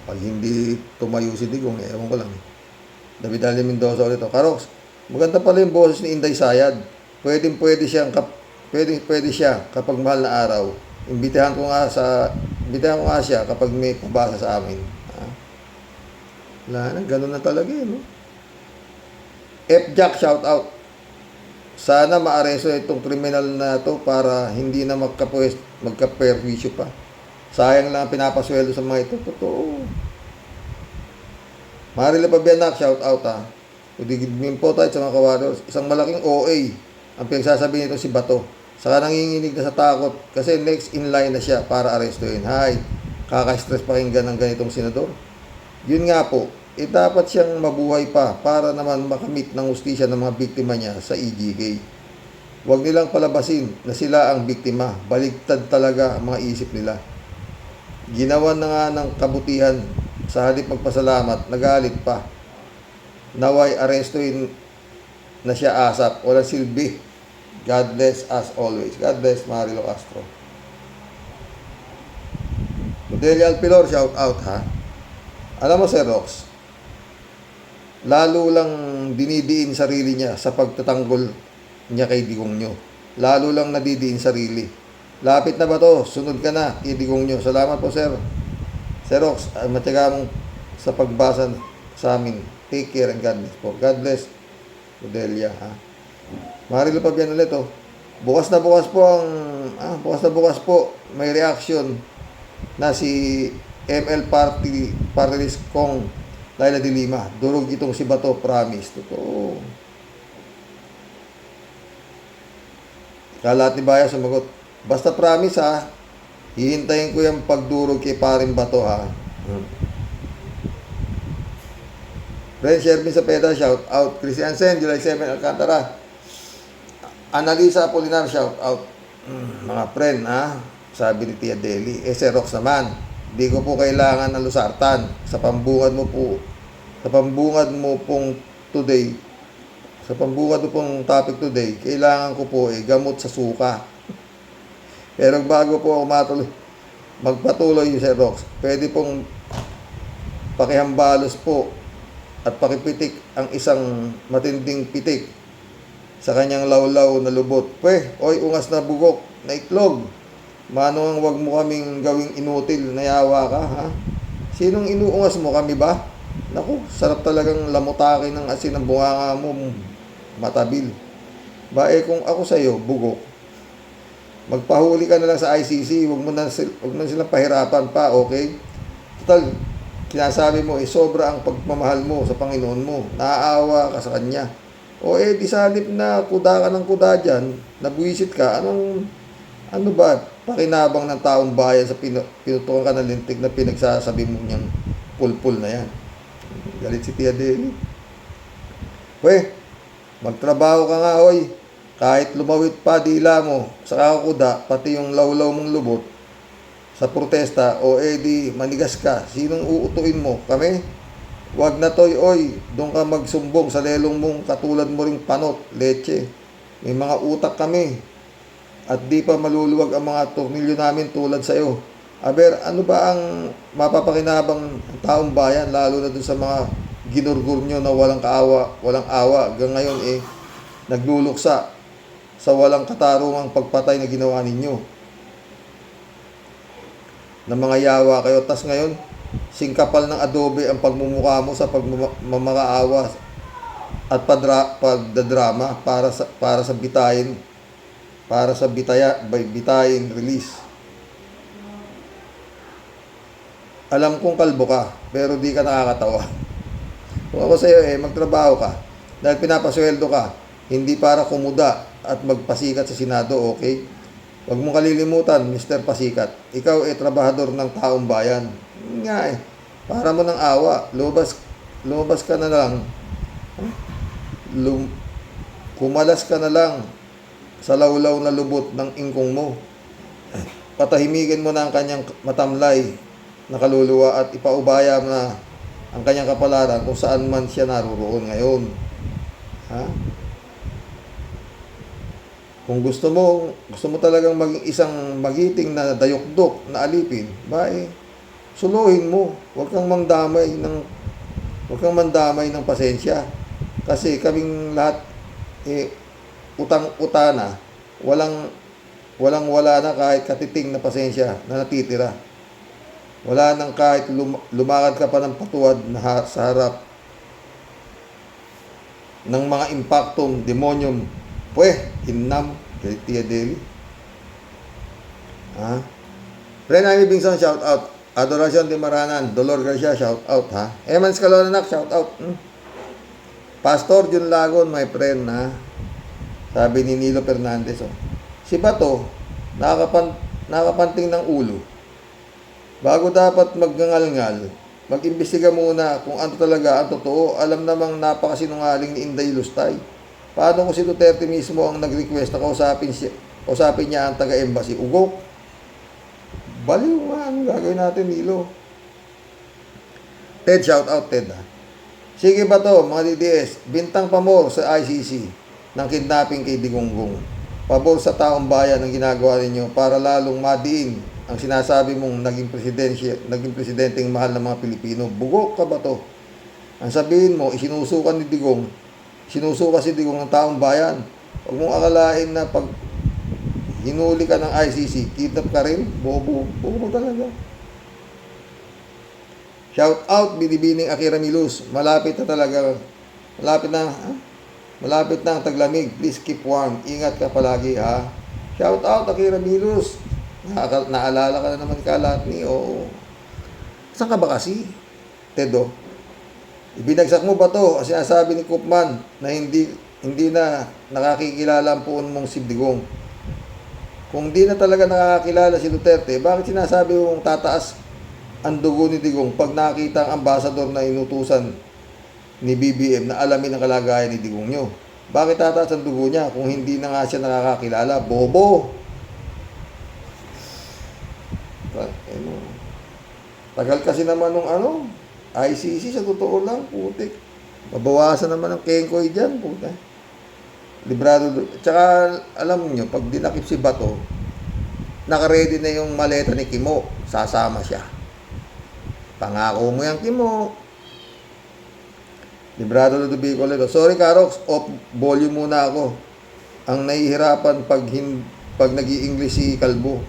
Speaker 1: Pag hindi tumayo si Digong, ewan ko lang. David Ali Mendoza ulit. Karox, maganda pala yung boses ni Inday Sayad. Pwede siya kapag mahal na araw. Imbitahan ko nga siya kapag may pabasa sa amin. Wala na, ganun na talaga no? F-Jack, shout out. Sana maaresto itong kriminal na to para hindi na magka-perwisyo pa. Sayang lang ang pinapasweldo sa mga ito. Totoo. Marila Pabianak, shout out Udigidmin po tayo sa mga kawados. Isang malaking OA ang pinagsasabi nito si Bato. Saka nanginginig na sa takot kasi next in line na siya para arestuin. Hay, kaka-stress pakinggan ng ganitong senador. Yun nga po, dapat siyang mabuhay pa para naman makamit ng hustisya ng mga biktima niya sa EJK. Huwag nilang palabasin na sila ang biktima. Baligtad talaga ang mga isip nila. Ginawan na nga ng kabutihan sa halip magpasalamat, nagalit pa. Naway arestuin na siya ASAP. Walang silbi. God bless as always. God bless Marilo Castro. Modelia Alpilor, shout out Alam mo, Sir Rox, lalo lang dinidiin sarili niya sa pagtatanggol niya kay Digong nyo. Lalo lang nadidiin sarili. Lapit na ba to? Sunod ka na, kay Digong nyo. Salamat po, Sir. Sir Rox, matyaga mong sa pagbasa sa amin. Take care and God bless po. God bless, Modelia, Marilo Pabian ulit, bukas na bukas po may reaction na si ML Party List Kong Laila de Lima. Durog itong si Bato, promise. Totoo. Kalat ni Baya sumagot, basta promise hihintayin ko yung pagdurog kay paring Bato Friend Shervin Sapeda, shout out. Christian Sen, July 7, Alcantara. Analisa Apolinar, shout out. Mga friend, sabi ni Tia Deli. Sir Rox naman, di ko po kailangan ng lusartan. Sa pambungad mo pong topic today, kailangan ko po gamot sa suka. Pero bago po ako magpatuloy Sir Rox, pwede pong pakihambalos po at pakipitik ang isang matinding pitik sa kanyang lawlaw na lubot. Oy, ungas na bugok na itlog. Manong wag mo kaming gawing inutil na yawa ka, Sinong inuungas mo, kami ba? Naku, sarap talagang lamutakin ng asin ng bunganga mo, matabil. Kung ako sa'yo, bugok, magpahuli ka na lang sa ICC, wag na silang pahirapan pa, okay? Total, kinasabi mo, sobra ang pagmamahal mo sa Panginoon mo. Naaawa ka sa Kanya. Di sa halip na kuda ka ng kuda dyan, nabuwisit ka, ano ba, pakinabang ng taong bayan sa pinutukan ka ng lintik na pinagsasabi mo niyang pulpul na yan. Galit si Tia Deli. Magtrabaho ka nga, kahit lumawit pa dila mo sa kakakuda, pati yung lawlaw mong lubot, sa protesta, di manigas ka. Sinong uutuin mo? Kami? Wag na toy, doon ka magsumbong sa lelong mong katulad mo ring panot, leche. May mga utak kami. At di pa maluluwag ang mga tornilyo namin tulad sa'yo. Ano ba ang mapapakinabang ng taong bayan, lalo na doon sa mga ginurgur nyo na walang awa. Hanggang ngayon nagluluksa sa walang katarungang pagpatay na ginawa ninyo. Na mga yawa kayo. Tas ngayon, singkapal ng adobe ang pagmumukha mo sa pagmamakaawa at pagdadrama para sa bitayin release. Alam kong kalbo ka, pero di ka nakakatawa. Kung ako sa'yo, magtrabaho ka. Dahil pinapasweldo ka, hindi para kumuda at magpasikat sa Senado, okay? Huwag mong kalilimutan, Mr. Pasikat. Ikaw trabahador ng taong bayan. Nga para mo ng awa. Lumabas lumabas ka na lang, kumalas ka na lang sa lawlaw na lubot ng ingkong mo. Patahimikin mo na ang kanyang matamlay na kaluluwa at ipaubaya mo na ang kanyang kapalaran kung saan man siya naroroon ngayon. Ha? Kung gusto mo talagang maging isang magiting na dayokdok na alipin, suluhin mo. Huwag kang mandamay ng pasensya. Kasi kaming lahat utang-utana, wala na kahit katiting na pasensya na natitira. Wala nang kahit lumakad ka pa ng patuwad sa harap ng mga impaktong demonyum. Innam, Tia Deli. Ha? Brenay Bingson, shout out. Adoracion de Maranan, Dolor Garcia, shout out, ha? Eman Scalonac, shout out. Pastor Jun Lagon, my friend, ha? Sabi ni Nilo Fernandez, oh. Si Bato, nakapanting ng ulo. Bago dapat magngangal-ngal, mag-imbestiga muna kung ano talaga ang totoo. Alam namang napakasinungaling ni Inday Lustay. Paano kung si Duterte mismo ang nag-request na kausapin niya ang taga-embassy? Ugok. Baliw nga, ano gagawin natin, Nilo? Ted, shout out, Ted, ha? Sige ba to, mga DDS, bintang pamor sa ICC ng kidnapping kay Digonggong. Pabor sa taong bayan ang ginagawa ninyo para lalong madiin ang sinasabi mong naging presidenteng mahal ng mga Pilipino. Bugok ka ba to? Ang sabihin mo, sinusuka si Digong ng taong bayan. Huwag mong akalain na pag hinuli ka ng ICC, kidnap ka rin. Bobo talaga. Shout out, Binibining Akira Milus. Malapit na ang taglamig. Please keep warm. Ingat ka palagi, ha. Shout out, Akira Milus. Naalala ka na naman kalat ni, oo. Saan ka ba kasi, Tedo? Ibinagsak mo ba to? Sinasabi ni Koopman na hindi na nakakikilala ang puon mong si Digong. Kung di na talaga nakakilala si Duterte, bakit sinasabi mong tataas ang dugo ni Digong pag nakita ang ambasador na inutusan ni BBM na alamin ang kalagayan ni Digong nyo? Bakit tataas ang dugo niya kung hindi na nga siya nakakakilala? Bobo! Tagal kasi naman nung ICC, sa totoo lang, putik. Mabawasan naman ang kengkoy dyan, putik. Librado. Tsaka, alam nyo, pag dinakip si Bato, nakaready na yung maleta ni Kimo. Sasama siya. Pangako mo yan, Kimo. Librado Ludovico Ledo. Sorry, Karox. Off volume muna ako. Ang nahihirapan pag nag-i-English si Kalbo.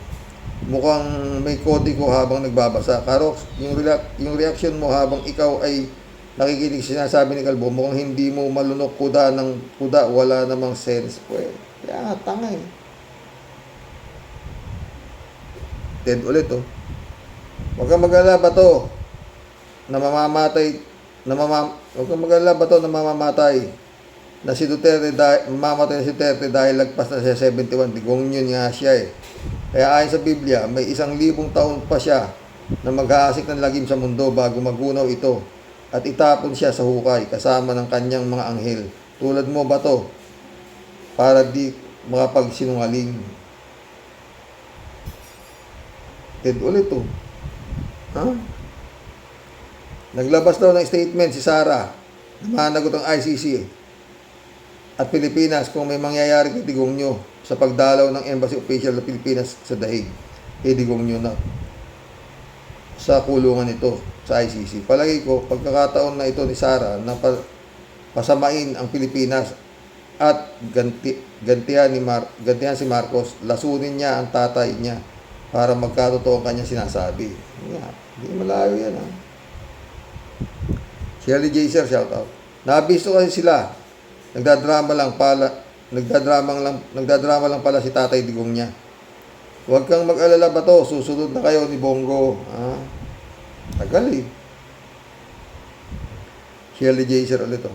Speaker 1: Mukhang may kodi ko habang nagbabasa. Karox, yung reaction mo habang ikaw ay nakikinig sinasabi ni Kalbo, mukhang hindi mo malunok ng kuda, wala namang sense. Kaya tanga eh. Ted ulit, oh. Huwag kang mag-alala ba to na mamamatay na si Duterte mamamatay na si Duterte dahil lagpas na siya 71. Digong yun nga siya eh. Kaya ayon sa Biblia, may 1,000 taon pa siya na maghahasik ng lagim sa mundo bago magunaw ito at itapon siya sa hukay kasama ng kanyang mga anghel. Tulad mo ba to? Para di makapagsinungaling. Ted ulit to. Ha? Naglabas daw ng statement si Sara na managot ang ICC at Pilipinas kung may mangyayari kay Digong nyo sa pagdalaw ng embassy official ng Pilipinas sa Daig. Kay Digong nyo na sa kulungan ito sa ICC. Palagi ko, pagkakataon na ito ni Sara na pasamain ang Pilipinas at gantihan si Marcos, lasunin niya ang tatay niya para magkatotoo ang kanyang sinasabi. Hindi malayo yan, ha. Shirley Jaser, shout out. Nabisto kasi sila. Nagdadrama lang pala si Tatay Digong niya. Huwag kang mag-alala ba to, susunod na kayo ni Bongo. Tagal eh. Shirley Jaser ulit to.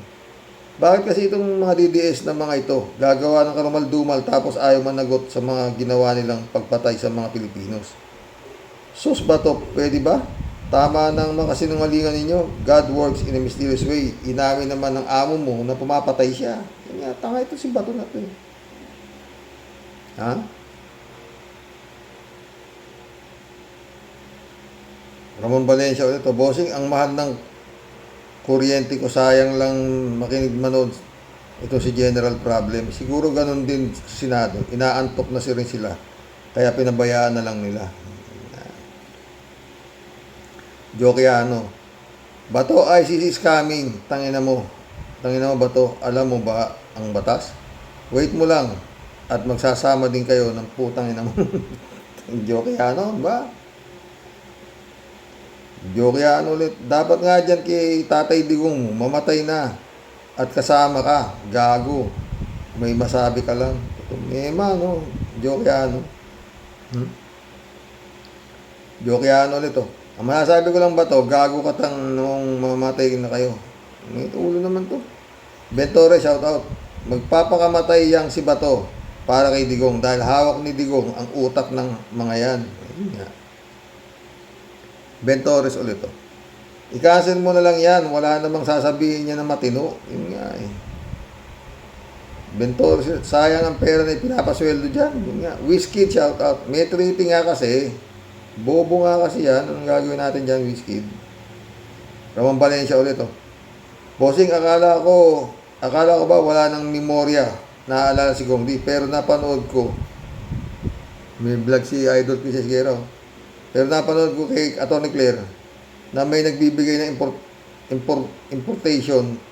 Speaker 1: Bakit kasi itong mga DDS na mga ito gagawa ng karumal-dumal tapos ayaw managot sa mga ginawa nilang pagpatay sa mga Pilipinos? Sus ba to? Pwede ba? Tama ng mga kasinungalingan ninyo. God works in a mysterious way. Inamin naman ng amo mo na pumapatay siya. Kaya tanga ito si Bato na to eh. Ha? Ramon Valencia ulit. Bossing, ang mahal ng kuryente ko, sayang lang makinig manood. Ito si General Problem. Siguro ganun din sa Senado. Inaantok na rin sila. Kaya pinabayaan na lang nila. Jokiano. Bato, ICC is coming. Tangina mo. Tangina mo, Bato. Alam mo ba ang batas? Wait mo lang. At magsasama din kayo ng putang ina mo. Jokiano ba? Jokiano ulit. Dapat nga dyan kay Tatay Digong mamatay na. At kasama ka. Gago. May masabi ka lang. Ema, no? Jokiano. Jokiano ulit, oh. Ang masasabi ko lang ba to, gago ka tang nung mamatay na kayo. May ulo naman to. Bentore, shout out. Magpapakamatay yang si Bato para kay Digong dahil hawak ni Digong ang utak ng mga yan. Ayun nga. Bentores ulit to. I-cancel mo na lang yan. Wala namang sasabihin niya na matino. Yun nga eh. Bentores, sayang ang pera na pinapasweldo dyan. Yun nga. Whiskey, shout out. May tripping nga kasi. Bobo nga kasi yan. Anong gagawin natin dyan, Wizkid? Ramon Valencia ulit, oh. Bossing, akala ko ba wala nang memorya? Naaalala si Gongdi. Pero napanood ko. May vlog si Idol Princess Guerra. Pero napanood ko kay Atty. Claire na may nagbibigay ng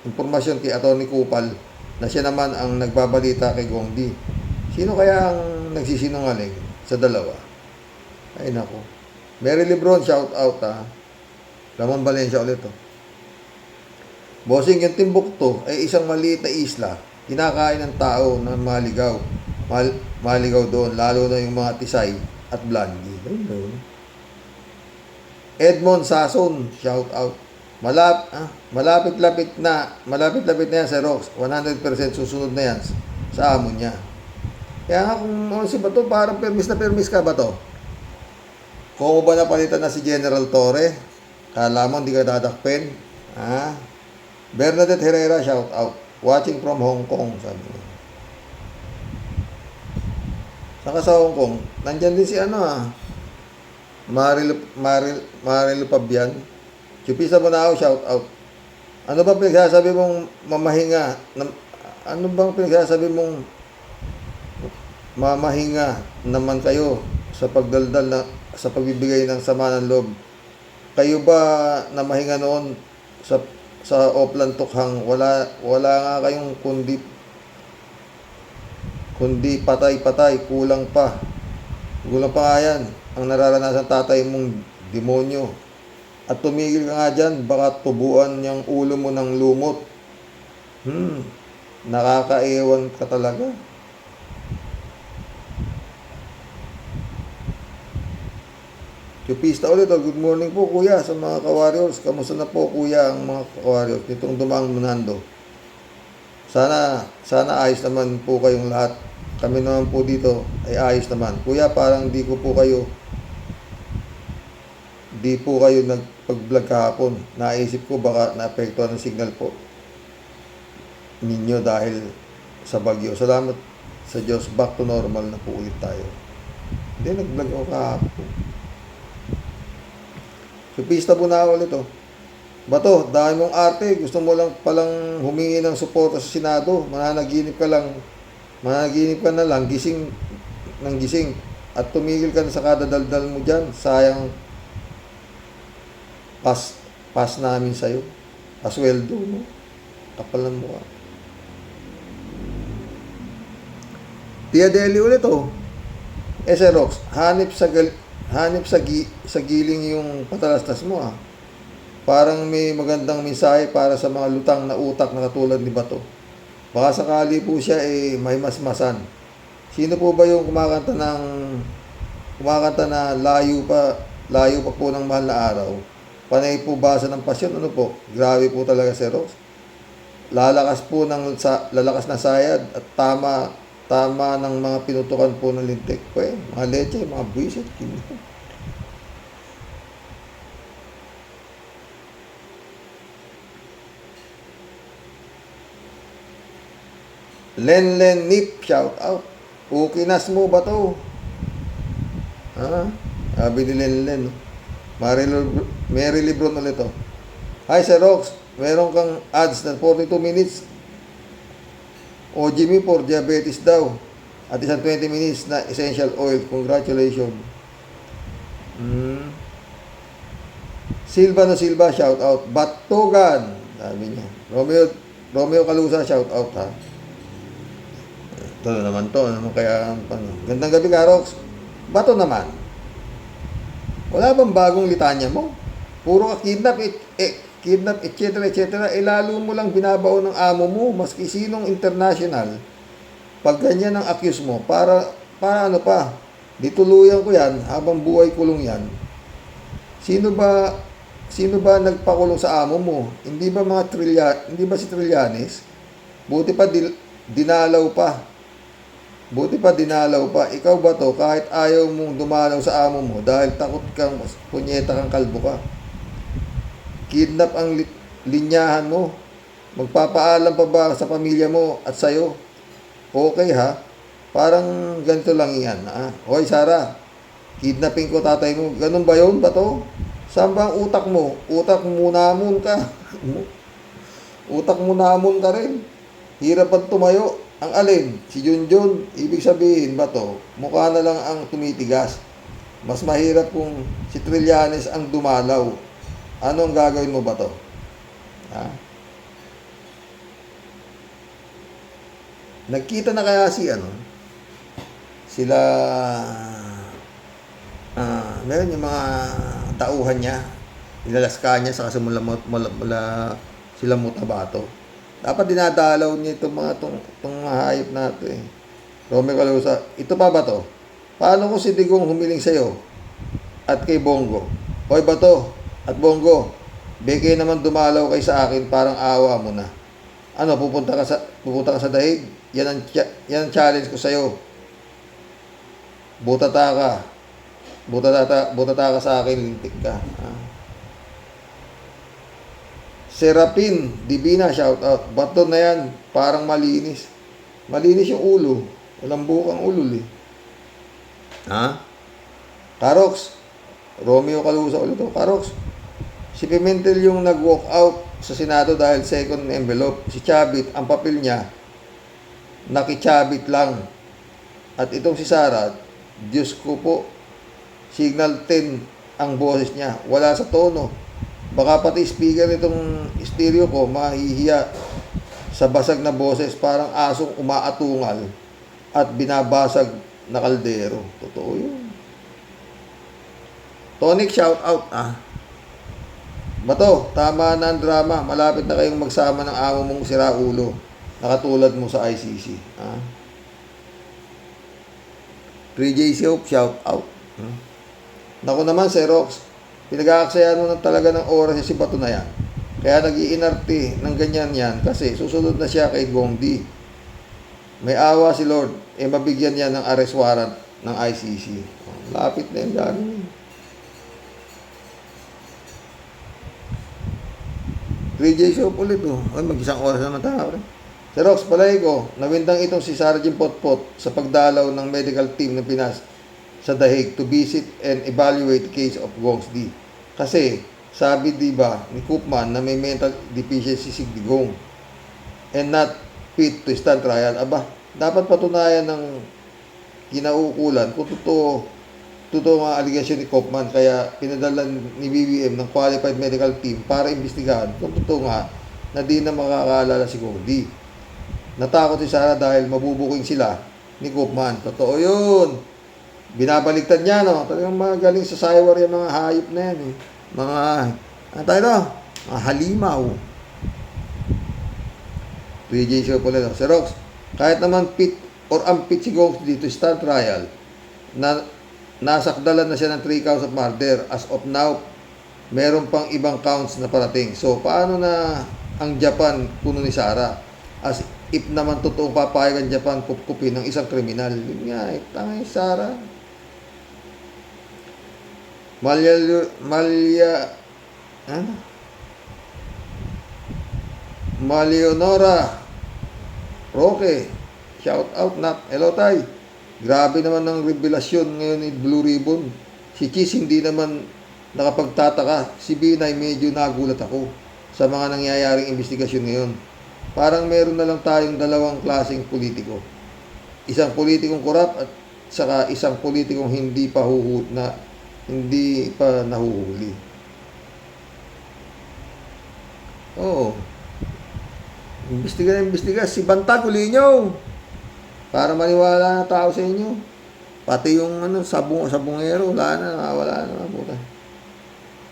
Speaker 1: impormasyon kay Atty. Kupal na siya naman ang nagbabalita kay Gongdi. Sino kaya ang nagsisinungaling sa dalawa? Ay nako. Mary Lebron, shout out ha. Ramon Valencia ulit oh. Bossing, yung Timbuktu ay isang maliit na isla. Kinakain ng tao na maligaw. Maligaw doon, lalo na yung mga Tisay at Blondie. Edmond Sason, shout out. Malapit-lapit na yan sa Rox. 100% susunod na yan sa amo niya. Kaya nga kung si Bato, parang permis ka ba to? Kung mo ba napalitan na si General Torre, kala mo hindi ka dadakpen? Ha? Bernadette Herrera, shout out. Watching from Hong Kong, sabi niya. Saka sa Hong Kong, nandyan din si Maril Pabian. Chupisa Bonao, shout out. Ano ba pinagsasabi mong mamahinga? Ano bang pinagsasabi mong mamahinga naman kayo sa pagdaldal na sa pagbibigay ng sama ng loob? Kayo ba na mahinga noon sa Oplan Tukhang? Wala nga kayong kundi patay, kulang pa nga yan ang nararanasan tatay mong demonyo. At tumigil ka nga dyan, baka tubuan yung ulo mo ng lumot. Nakakaiwan ka talaga. Chupista ulit, good morning po kuya sa mga ka-warriors. Kamusta na po kuya ang mga ka-warriors nitong dumaang Munando? Sana ayos naman po kayong lahat. Kami naman po dito ay ayos naman. Kuya, parang di po kayo nagpag-vlog kahapon. Naisip ko baka naapektuhan ng signal po ninyo dahil sa bagyo. Salamat sa Diyos, back to normal na po ulit tayo. Hindi, nag-vlog ako kahapon. Supista po na ulit oh. Bato, dahil mong arte, gusto mo lang palang humingi ng suporta sa Senado. Mananaginip ka na lang, gising at tumigil ka na sa kadadaldal mo dyan. Sayang pas namin sa'yo. Pasweldo mo. Kapal ng mukha. Tia Deli ulit oh. Rox, hanip sa giling yung patalastas mo ah. Parang may magandang mensahe para sa mga lutang na utak na katulad ni Bato. Baka sakali po siya may masmasan. Sino po ba yung kumakanta na layo pa po ng mahal na araw? Panay po basa ng pasyon, ano po? Grabe po talaga si Rox. Lalakas na sayad at tama ng mga pinutukan po ng lintik. Mga leche, mga buwisit. Len Nip, shout out. Ukinas mo ba to? Ha? Sabi ni Len. No? Mary Lebron ulit to. Hi, Sir Rox. Meron kang ads na 42 minutes. O Jimmy for diabetes daw. At isang 20 minutes na essential oil. Congratulations. Silva, shout out. Batugan, sabi niya. Romeo Calusa, shout out ha. Ito naman to. Kaya, gandang gabi, Karox. Bato naman. Wala bang bagong litanya mo? Puro ka kidnap, etc. Lalo mo lang binabaw ng amo mo, maski sinong international. Pag ganyan ang accuse mo, para ano pa, dituluyan ko yan, habang buhay kulong yan. Sino ba nagpakulong sa amo mo? Hindi ba si Trillanes? Buti pa dinalaw pa. Ikaw ba to, kahit ayaw mong dumalaw sa amo mo dahil takot kang punyeta kang kalbo ka. Kidnap ang linyahan mo. Magpapaalam pa ba sa pamilya mo at sa'yo? Okay ha? Parang ganito lang yan. Hoy Sara, kidnapping ko tatay mo. Ganun ba yun? Bato? Saan ba ang utak mo? Utak mo namon ka. Utak mo namon ka rin. Hirapan tumayo. Ang alin? Si Junjun. Ibig sabihin ba to? Mukha na lang ang tumitigas. Mas mahirap kung si Trillanes ang dumalaw. Ano ang gagawin mo ba to? Ha? Nagkita na kaya sila meron yung mga tauhan niya, ilalaska niya sa mula sila Mutabato. Dapat dinadalaw niya itong hayop natin. Romeo Calusa, ito pa ba to? Paano kung si Digong humiling sa'yo at kay Bongo? Hoy Bato at Bongo, beke naman dumalaw kay sa akin, parang awa mo na. Ano, pupunta ka sa daig? Yan ang challenge ko sa'yo. Butata ka sa akin, lintik ka. Serapin Divina, shout out. Bato na yan, parang malinis. Malinis yung ulo. Walang bukang ulo Karox, Romeo Calusa ulit to. Karox, si Pimentel yung nag-walk out sa Senado dahil second envelope. Si Chavit, ang papel niya, nakichabit lang. At itong si Sara, Diyos ko po, signal 10 ang boses niya. Wala sa tono. Baka pati speaker nitong stereo ko mahihiya sa basag na boses, parang asong umaatungal at binabasag na kaldero. Totoo yun. Tonic, shout out Bato, tama na ang drama. Malapit na kayong magsama ng amo mong siraulo. Nakatulad mo sa ICC. 3JC Hope, shout out. Naku naman, Sir Rox, pinag-aaksayan mo na talaga ng oras si Bato na yan. Kaya nag-iinarte ng ganyan yan kasi susunod na siya kay Gong D. May awa si Lord, mabigyan niya ng arrest warrant ng ICC. Lapit na yung gano'n. 3J Shop ulit mag-isang oras naman tayo. Sir Rox, palay ko, nawindang itong si Sergeant Potpot sa pagdalaw ng medical team ng Pinas sa Dahig to visit and evaluate the case of Gongs D. Kasi, sabi diba ni Koopman na may mental deficiency si Digong and not fit to stand trial. Dapat patunayan ng kinaukulan kung totoo ang allegation ni Koopman, kaya pinadala ni BBM ng qualified medical team para imbestigahan kung totoo nga na di na makakaalala si Gong D. Natakot si Sara dahil mabubuking sila ni Koopman. Totoo yun. Binabaligtad niya, no? Talagang magaling sa cywar yung mga hayop na yan, Mga halimaw. 3J show po lang. Sir Rox, kahit naman fit or unfit si Gongs dito stand trial, nasakdalan na siya ng 3 counts of murder. As of now, meron pang ibang counts na parating. So, paano na ang Japan puno ni Sara? As if naman totoong papayag ang Japan kupkupin ng isang kriminal. Yun nga, tangay Sara. Maleonora Roque, Shout out, Nat. Hello, Tay. Grabe naman ng revelasyon ngayon ni Blue Ribbon. Si Cheese hindi naman nakapagtataka. Si Binay medyo nagulat ako sa mga nangyayaring investigasyon ngayon. Parang meron na lang tayong dalawang klaseng politiko. Isang politikong korap at saka isang politikong hindi pa nahuhuli. Oo. Imbestiga si Bantag uli nyo. Para maniwala na tao sa inyo. Pati yung sabungero, wala na. Puta.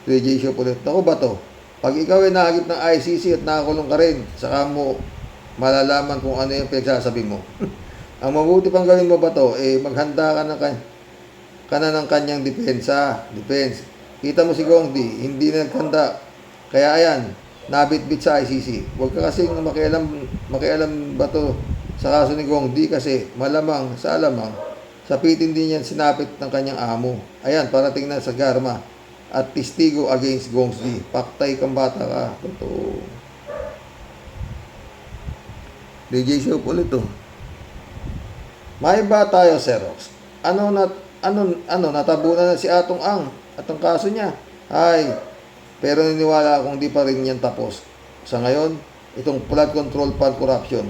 Speaker 1: 3J show ulit. Ako ba to? Pag ikaw ay nahagip ng ICC at nakakulong ka rin, saka mo malalaman kung ano yung pinagsasabi mo. Ang mabuti pang gawin mo ba to, maghanda ka na ng kanyang defense. Kita mo si Gongdi, hindi na naghanda. Kaya ayan, nabit-bit sa ICC. Huwag ka kasing makialam ba to sa kaso ni Gongdi kasi malamang sapitin din yan sinapit ng kanyang amo. Ayan, parating na sa Garma at testigo against Gongdi. Paktay kang bata ka. Totoo. DJ show ulit to. May ba tayo, Xerox? Natabunan na si Atong Ang at ang kaso niya. Pero niniwala akong di pa rin yan tapos. Sa ngayon, itong flood control fund corruption,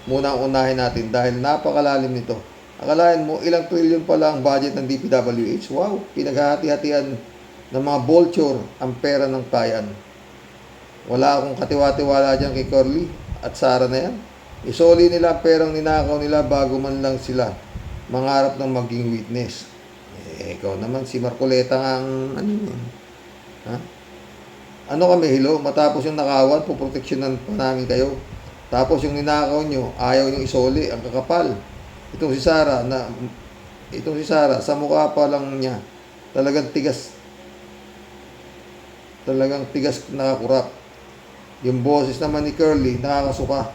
Speaker 1: muna ang unahin natin dahil napakalalim nito. Akalain mo, ilang trilyon pala ang budget ng DPWH. Wow, pinaghahati-hatian ng mga vulture ang pera ng bayan. Wala akong katiwa-tiwala dyan kay Curly at Sara na yan. Isoli nila ang perang ninakaw nila bago man lang sila mangarap ng maging witness. Ikaw naman, si Marcoleta nga ang Ano kami, hilo? Matapos yung nakawan, puproteksyonan pa namin kayo. Tapos yung ninakaw nyo, ayaw nyo isoli, ang kakapal. Itong si Sara, sa mukha pa lang niya, talagang tigas nakakurap. Yung boses naman ni Curly, nakakasuka.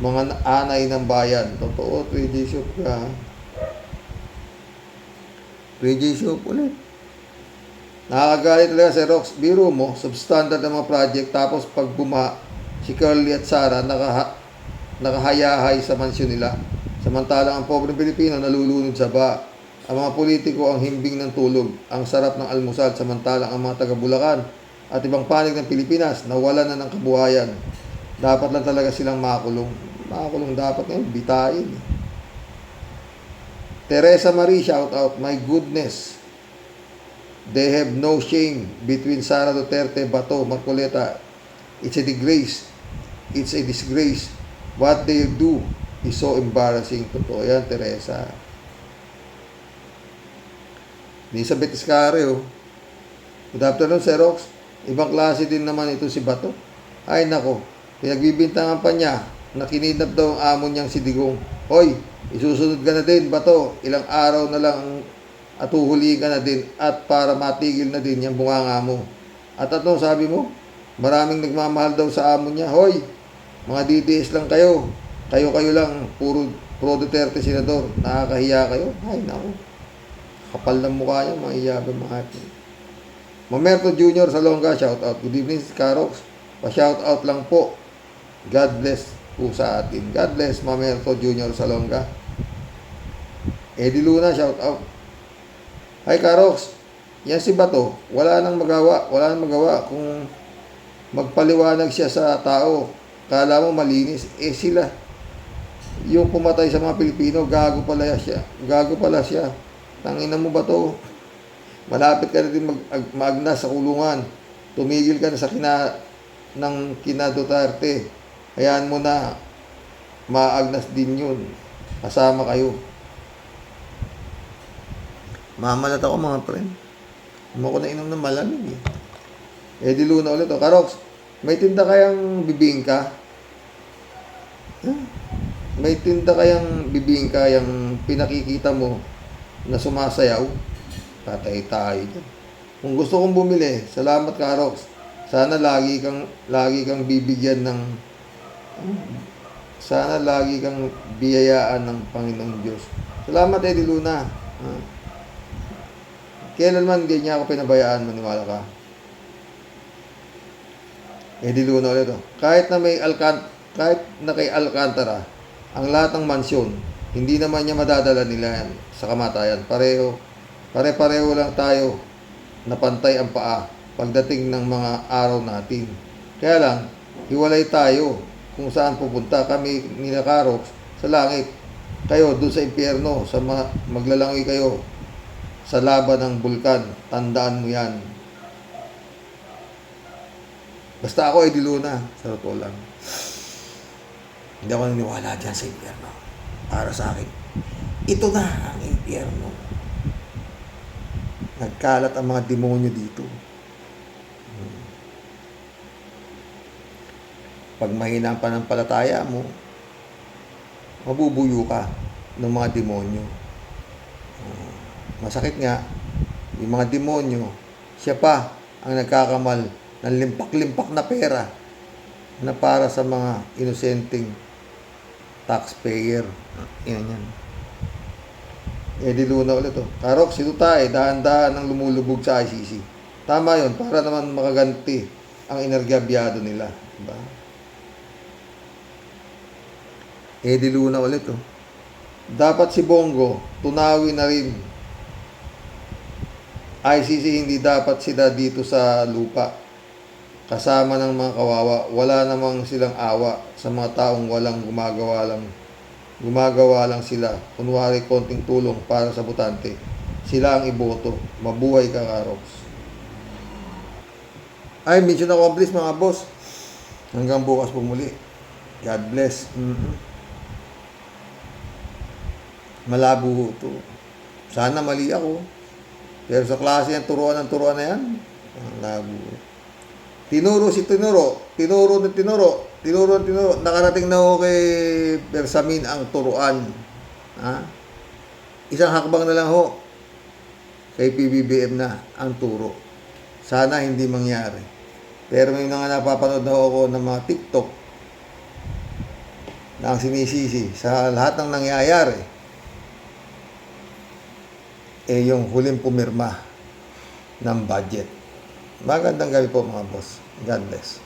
Speaker 1: Mga anay ng bayan. Totoo, 3J Shop ka. 3J Shop ulit. Nakakagalit talaga si Rox. Biro mo, substandard ng mga project, tapos pag bumaha, si Curly at Sara nakahayahay sa mansyon nila. Samantalang ang pobreng Pilipino nalulunod sa ba. Ang mga politiko ang himbing ng tulog, ang sarap ng almusal, samantalang ang mga taga-Bulacan at ibang panig ng Pilipinas nawalan na ng kabuhayan. Dapat lang talaga silang makulong. Makulong dapat ngayon, bitain. Teresa Marie, shout out. My goodness. They have no shame between Sara Duterte, Bato, Marcoleta. It's a disgrace. It's a disgrace. What they do is so embarrassing. Totoo yan, Teresa. Elizabeth Iscare, oh. Good afternoon, Xerox. Ibang klase din naman ito si Bato. Ay, nako. Pinagbibintangan pa niya na kinidnap daw ang amo niyang si Digong. Hoy, isusunod ka na din, Bato. Ilang araw na lang at uhuli ka na din at para matigil na din yung bunganga mo. At ano sabi mo? Maraming nagmamahal daw sa amo niya. Hoy, mga DDS lang kayo. Kayo lang, puro pro Duterte senador. Nakakahiya kayo. Ay, nako. Kapal ng mukha niya, mga iyabang mga atin. Mamerto Jr. Salonga, shout out. Good evening, Karox. Pa-shout out lang po. God bless po sa atin. God bless, Mamerto Jr. Salonga. Eddie Luna, shout out. Hi, Karox. Yan si Bato. Wala nang magawa kung magpaliwanag siya sa tao. Kala mo malinis. Sila. Yung pumatay sa mga Pilipino, gago pala siya. Tangina mo ba to? Malapit ka na din maagnas sa kulungan. Tumigil ka na sa kina Duterte. Hayaan mo na maagnas din yun. Kasama kayo. Mamalat ako mga friend. Hindi ko na inom ng malamig eh. Di Luna ulit. Karox, may tinda kayang bibingka? May tinda kayang bibingka yung pinakikita mo na sumasayaw? Patay tayo dyan. Kung gusto kong bumili, salamat, Karox. Sana lagi kang bibigyan ng sana lagi kang biyayaan ng Panginoong Diyos. Salamat, Eddie Luna. Kailanman hindi niya ako pinabayaan, maniwala ka. Eddie Luna ulit. Kahit na kay Alcantara, ang lahat ng mansyon, hindi naman niya madadala nila yan sa kamatayan. Pare-pareho lang tayo na pantay ang paa pagdating ng mga araw natin. Kaya lang, hiwalay tayo kung saan pupunta. Kami ni Karox sa langit, kayo doon sa impyerno, maglalangoy kayo sa laban ng bulkan. Tandaan mo yan. Basta ako ay diluna, sa totoo lang. Hindi ako naniniwala dyan sa impyerno. Para sa akin, ito na ang impyerno. Nagkalat ang mga demonyo dito. Pag mahina ang panampalataya mo, mabubuyo ka ng mga demonyo. Masakit nga, yung mga demonyo, siya pa ang nagkakamal ng limpak-limpak na pera na para sa mga inosenteng taxpayer. Yan. Di luna ulit to. Karox, ito tayo, dahan-dahan ang lumulubog sa ICC. Tama yon, para naman makaganti ang energabyado nila. Diba? Di luna ulit to. Dapat si Bongo, tunawin na rin. ICC, hindi dapat sila dito sa lupa. Kasama ng mga kawawa, wala namang silang awa sa mga taong walang gumagawa lang sila. Kunwari konting tulong para sa botante. Sila ang iboto. Mabuhay ka, Karox. Ay, mission accomplished mga boss. Hanggang bukas po muli. God bless. Malabo ito. Sana mali ako. Pero sa klase yan, turuan na yan. Ang labo. Tinuro. Nakarating na ako kay Bersamin ang turuan. Isang hakbang na lang ho. Kay PBBM na ang turo. Sana hindi mangyari. Pero may mga napapanood na ako ng mga TikTok na ang sinisisi sa lahat ng nangyayari. Yung huling pumirma ng budget. Magandang gabi po mga boss. God bless.